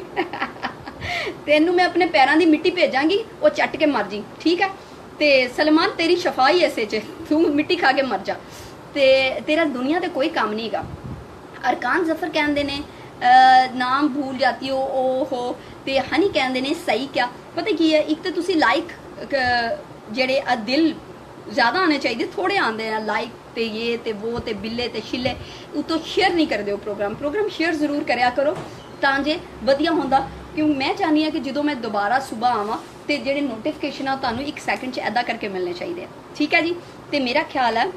तेनू मैं अपने पैरों की मिट्टी भेजांगी, वो चट के मर जी, ठीक है। ते सलमान तेरी शफाई ऐसे च तू मिट्टी खा के मर जा, ते तेरा दुनिया ते कोई काम नहीं गा। अरकान जफर कहते ने नाम भूल जाती हो ओ हो। ते हनी कहते ने सही क्या। पता की है, एक तो तुसी लाइक जेड़े दिल ज़्यादा आने चाहिए, थोड़े आते हैं लाइक ते ये ते वो ते बिल्ले ते शिले, उतो शेयर नहीं करते हो। प्रोग्राम शेयर जरूर करया करो तां जे वधिया होंदा। क्यों मैं चाहनी हाँ कि जो मैं दोबारा सुबह आवां ते जेड़े नोटिफिकेशन आ तुहानूं 1 सैकेंड च ऐदा करके मिलने चाहिए, ठीक है जी। ते मेरा ख्याल है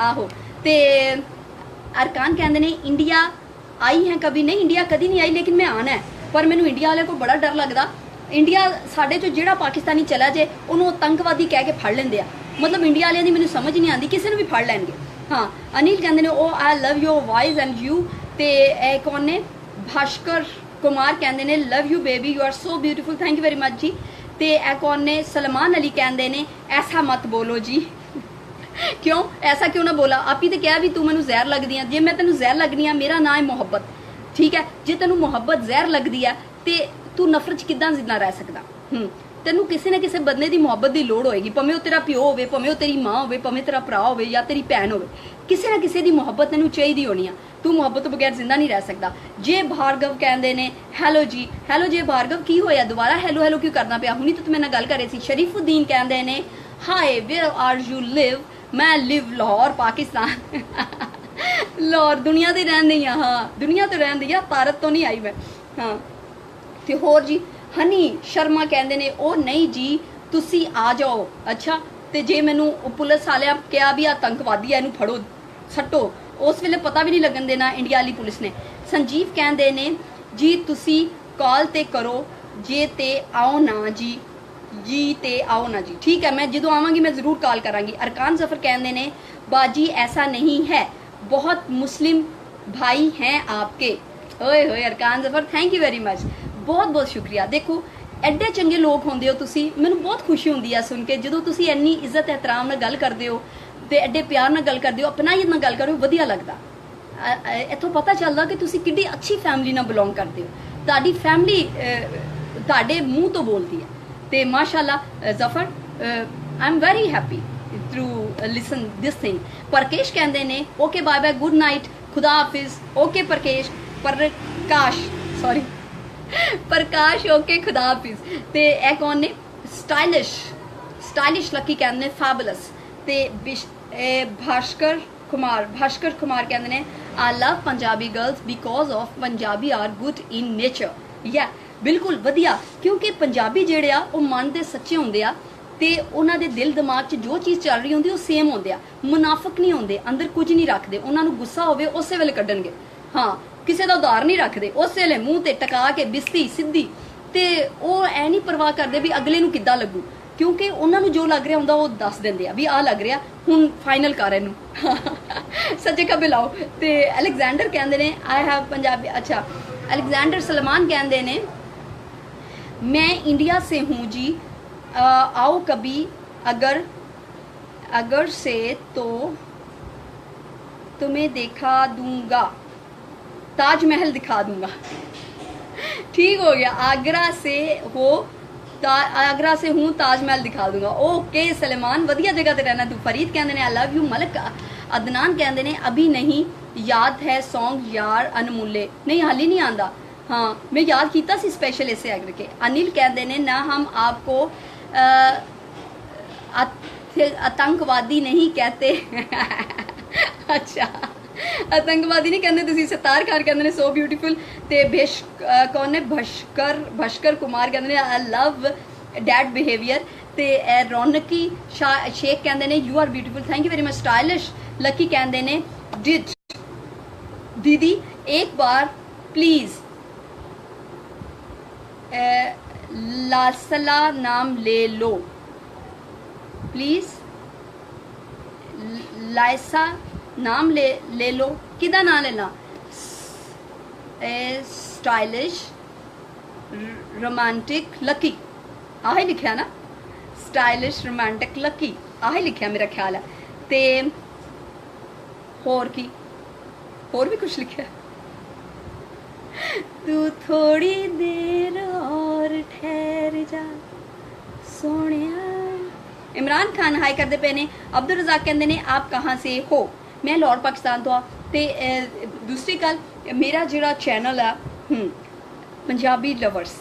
आहो। ते अरकान कहते ने इंडिया आई है कभी नहीं, इंडिया कभी नहीं आई, लेकिन मैं आना है। पर मैनू इंडिया वाले को बड़ा डर लगता। इंडिया साढ़े चो जिहड़ा पाकिस्तानी चला जाए उन्होंने आतंकवादी कह के फड़ लेंदे आ, मतलब इंडिया वाले की मैनू समझ नहीं आती, किसी ने भी फड़ लैणगे। हाँ अनिल कहते हैं oh I love your voice and you. ते ए कौन ने भास्कर कुमार कहते हैं love you baby you are so beautiful, thank you very much जी। ते ए कौन ने सलमान अली कहते हैं ऐसा मत बोलो जी क्यों ऐसा क्यों ना बोला। आप ही तो क्या भी तू मैनू जहर लगदी है, जे मैं तेनू जहर लगनी हाँ मेरा नाम है मोहब्बत, ठीक है। जे तेनू मोहब्बत जहर लगती है तो तू नफरत किदां जिंदा रह सकदा। तेनू किसी न किसी बंदे की मोहब्बत की लोड़ होएगी, भावें वो तेरा प्यो होवे, भावें वो तेरी माँ होवे, भावें तेरा भरा होवे या तेरी भैन होवे, किसी न किसी की मोहब्बत तेनू चाहिए होनी है। तू मोहब्बत तो बगैर जिंदा नहीं रह सकता। जे भार्गव कहते हैं हैलो जी, हैलो जे भार्गव की होया दोबारा हैलो हैलो क्यों करना पिया, हुणी तो मेरे नाल गल कर रही सी। शरीफुद्दीन कहते हैं हाय वेयर आर यू लिव, मैं लिव लाहौर पाकिस्तान लाहौर दुनिया तो रहन दी हाँ, दुनिया तो रहन दी, भारत तो नहीं आई मैं। हाँ तो होर जी हनी शर्मा कहते हैं ओ नहीं जी तुसी आ जाओ। अच्छा तो जे मैनू पुलिस वाले क्या भी आतंकवादी है इनू फड़ो सट्टो, उस वेले पता भी नहीं लगन देना इंडिया वाली पुलिस ने। संजीव कहते हैं जी तुसी कॉल ते करो जे ते आओ ना जी, जी ते आओ ना जी, ठीक है मैं जो आवांगी मैं ज़रूर कॉल करांगी। अरकान जफर कहते हैं बाजी ऐसा नहीं है, बहुत मुस्लिम भाई हैं आपके। ओए होए अरकान Zafar thank you very much, बहुत बहुत शुक्रिया। देखो एडे चंगे लोग होंदे हो तुसी, मैनू बहुत खुशी होंदी है सुन के जो तुसी इन्नी इज्जत एहतराम नाल गल करदे हो ते एडे प्यार नाल गल करदे हो, अपनाइत नाल गल करो, वधिया लगदा। ਇੱਥੋਂ ਪਤਾ ਚੱਲਦਾ ਕਿ ਤੁਸੀਂ ਕਿੱਡੀ ਅੱਛੀ ਫੈਮਿਲੀ ਨਾਲ ਬਿਲੋਂਗ ਕਰਦੇ ਹੋ, ਤੁਹਾਡੀ ਫੈਮਿਲੀ ਤੁਹਾਡੇ ਮੂੰਹ ਤੋਂ ਬੋਲਦੀ ਹੈ। ਤੇ ਮਾਸ਼ਾਅੱਲਾ Zafar I am very happy through listen this thing. Parkash कहते ने okay bye bye good night खुदा हाफिज। Okay Parkash Prakash sorry Prakash okay खुदा हाफिज। ते ए कौन ने स्टाइलिश स्टाइलिश लकी कहते ने फैबुलस। ते भास्कर कुमार कहते ने I love Punjabi girls because of Punjabi are good in nature. या बिल्कुल वधिया, क्योंकि पंजाबी जेड़े आ वो मन दे सच्चे हुंदे आ ਤੇ ਉਹਨਾਂ ਦੇ ਦਿਲ ਦਿਮਾਗ 'ਚ ਜੋ ਚੀਜ਼ ਚੱਲ ਰਹੀ ਹੁੰਦੀ ਉਹ ਸੇਮ ਹੁੰਦੇ ਆ। ਮੁਨਾਫਿਕ ਨਹੀਂ ਹੁੰਦੇ, ਅੰਦਰ ਕੁਝ ਨਹੀਂ ਰੱਖਦੇ। ਉਹਨਾਂ ਨੂੰ ਗੁੱਸਾ ਹੋਵੇ ਉਸੇ ਵੇਲੇ ਕੱਢਣਗੇ, ਹਾਂ ਕਿਸੇ ਦਾ ਉਧਾਰ ਨਹੀਂ ਰੱਖਦੇ, ਉਸੇ ਵੇਲੇ ਮੂੰਹ ਤੇ ਟਕਾ ਕੇ ਬਿਸਤੀ ਸਿੱਧੀ। ਤੇ ਉਹ ਐ ਨਹੀਂ ਪਰਵਾਹ ਕਰਦੇ ਵੀ ਅਗਲੇ ਨੂੰ ਕਿੱਦਾਂ ਲੱਗੂ, ਕਿਉਂਕਿ ਉਹਨਾਂ ਨੂੰ ਜੋ ਲੱਗ ਰਿਹਾ ਹੁੰਦਾ ਉਹ ਦੱਸ ਦਿੰਦੇ ਆ ਵੀ ਆਹ ਲੱਗ ਰਿਹਾ, ਹੁਣ ਫਾਈਨਲ ਕਰ ਇਹਨੂੰ ਸੱਜੇ ਖੱਬੇ ਲਾਓ। ਤੇ ਅਲੈਗਜ਼ੈਂਡਰ ਕਹਿੰਦੇ ਨੇ ਆਈ ਹੈਵ ਪੰਜਾਬੀ। ਅੱਛਾ ਅਲੈਗਜ਼ੈਂਡਰ सलमान कहते ने मैं इंडिया से हूँ जी, आओ कभी अगर से तो तुम्हें दिखा दूंगा, ताजमहल दिखा दूंगा। ठीक हो गया, आगरा से हो आगरा से हूँ ताजमहल दिखा दूंगा। ओके सलमान वधिया जगह ते रहना तू। फरीद कहते ने I love you. Malak Adnan कहते ने अभी नहीं याद है सॉन्ग यार अनमुल्ले, नहीं हाल ही नहीं आंदा। हाँ मैं याद किया सी स्पेशल इसे करके। अनिल कहते ने ना हम आपको आतंकवादी नहीं कहते अच्छा आतंकवादी नहीं कहते तुसी। सतार खान कहते ने सो ब्यूटीफुल। ते कौन ने भस्कर कुमार कहते ने आई लव डैड बिहेवियर। ते रौनकी शेख कहते ने you are beautiful, thank you very much. Stylish Lucky कहते ने डिड दीदी एक बार प्लीज लासला नाम ले लो प्लीज। लाइसा नाम ले लो, किदा नाम लेना? स्टाइलिश रोमांटिक लकी, आही लिखा ना, स्टाइलिश रोमांटिक लकी आही लिखा मेरा ख्याल है। ते होर की होर भी कुछ लिखा तू थोड़ी देर और ठहर जा सोनिया। इमरान खान हाई करते पे ने। अब्दुल रज़ाक कहते ने आप कहाँ से हो? मैं लाहौर पाकिस्तान तो ते दूसरी गल मेरा जिहड़ा चैनल है पंजाबी लवर्स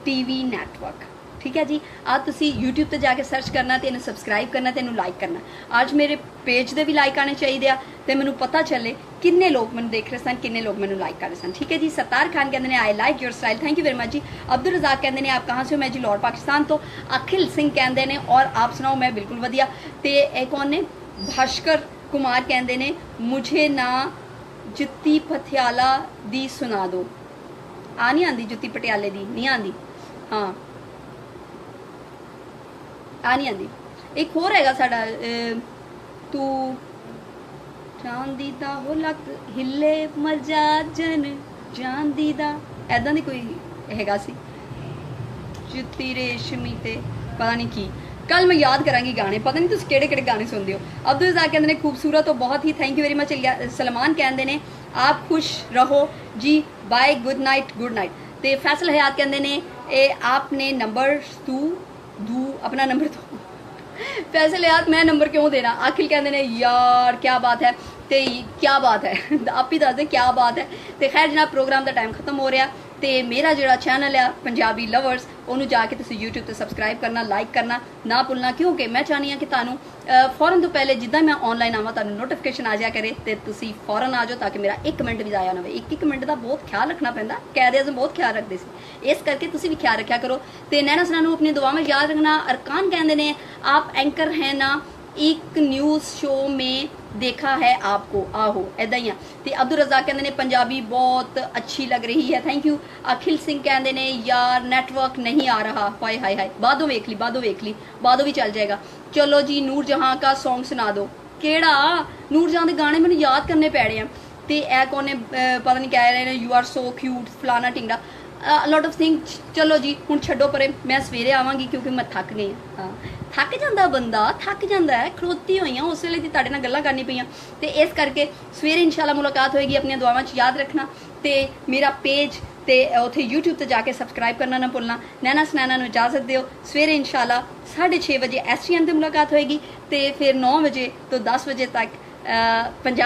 टीवी नेटवर्क, ठीक है जी। आज तुसी यूट्यूब ते जाके सर्च करना ते इन्हू सबसक्राइब करना ते इन्हू लाइक करना। आज मेरे पेज दे भी लाइक आने चाहिए ते मैनू पता चले किन्ने लोग मैनू देख रहे सन, किन्ने लोग मैनू लाइक कर रहे सन, ठीक है जी। सत्तार खान कहते हैं I like your style, thank you very much जी। अब्दुल रज़ाक कहते हैं आप कहाँ से हो? मैं जी लाहौर पाकिस्तान तो। अखिल सिंह कहते हैं और आप सुनाओ? मैं बिल्कुल वधिया। ते एक कौन ने भास्कर कुमार कहते हैं मुझे ना जुत्ती पटियाला दी सुना दो। आ नहीं आती जुत्ती पटियाले दी, नहीं आती। हाँ आ नहीं आती। एक होर हैगा साडा तू चांदी दा हो लक हिले मजा जन चांदी दा, ऐदा दी कोई हैगा सी। जुत्ती रेशमी ते पता नहीं की, कल मैं याद करांगी गाने, पता नहीं तुम केड़े केड़े गाने सुनते हो। अब्दुल रज़ाक कहते हैं खूबसूरत तो बहुत ही, thank you very much. Salman कहते हैं आप खुश रहो जी, बाय गुड नाइट। ते फैसल हयात कहते हैं आपने नंबर दू अपना नंबर दो। फैसल हयात मैं नंबर क्यों देना? आखिल कहते हैं यार क्या बात है, ते क्या बात है आप ही दस दे क्या बात है। ते खैर जनाब प्रोग्राम का टाइम खत्म हो रहा। ते मेरा जो चैनल है पंजाबी लवर्स उन्होंने जाके तुम यूट्यूब पर सबसक्राइब करना, लाइक करना ना भुलना, क्योंकि मैं चाहनी हाँ कि तुहानू फौरन तो पहले जिदा मैं ऑनलाइन आवा तुहानू नोटिफिकेशन आ जाया करे तो तुसी फौरन आ जाओ, ताकि मेरा एक मिनट भी जाया ना हो। एक मिनट का बहुत ख्याल रखना पैंदा, कैद आज़म बहुत ख्याल रखते थे, इस करके तुसी भी ख्याल रखा करो। तो नैना सना अपनी दुआ में याद रखना। अरकान कहते हैं आप एंकर हैं ना, एक न्यूज़ शो में देखा है आपको, आहो ऐदा ही। तो अब्दुल रज़ाक कहते हैं पंजाबी बहुत अच्छी लग रही है, थैंक यू। अखिल सिंह कहते हैं यार नेटवर्क नहीं आ रहा, हाय हाय हाय, बादों वेख ली बादों भी चल जाएगा। चलो जी नूर जहाँ का सॉन्ग सुना दो। केड़ा नूर जहाँ के गाने मैंने याद करने पै रहे हैं। तो ए कौन ने पता नहीं कह रहे हैं यू आर सो क्यूट फलाना टिंगड़ा, लॉट ऑफ थिंग। चलो जी हुण छड्डो परे, मैं सवेरे आवांगी क्योंकि मैं थक गई हाँ। ਥੱਕ ਜਾਂਦਾ ਬੰਦਾ, ਥੱਕ ਜਾਂਦਾ ਹੈ। ਖਲੋਤੀ ਹੋਈਆਂ ਉਸ ਵੇਲੇ ਦੀ ਤੁਹਾਡੇ ਨਾਲ ਗੱਲਾਂ ਕਰਨੀ ਪਈਆਂ, ਤੇ ਇਸ ਕਰਕੇ ਸਵੇਰੇ ਇਨਸ਼ਾਅੱਲਾ ਮੁਲਾਕਾਤ ਹੋਏਗੀ। ਆਪਣੀਆਂ ਦੁਆਵਾਂ 'ਚ ਯਾਦ ਰੱਖਣਾ, ਤੇ ਮੇਰਾ ਪੇਜ ਤੇ ਉੱਥੇ YouTube ਤੇ ਜਾ ਕੇ ਸਬਸਕ੍ਰਾਈਬ ਕਰਨਾ ਨਾ ਭੁੱਲਣਾ। ਨੈਣਾ ਸੁਨੈਣਾ ਨੂੰ ਇਜਾਜ਼ਤ ਦਿਓ। ਸਵੇਰੇ ਇਨਸ਼ਾਅੱਲਾ 6:30 ਵਜੇ STN ਤੇ ਮੁਲਾਕਾਤ ਹੋਏਗੀ, ਤੇ ਫਿਰ 9 ਵਜੇ ਤੋਂ 10 ਵਜੇ ਤੱਕ ਪੰਜਾਬ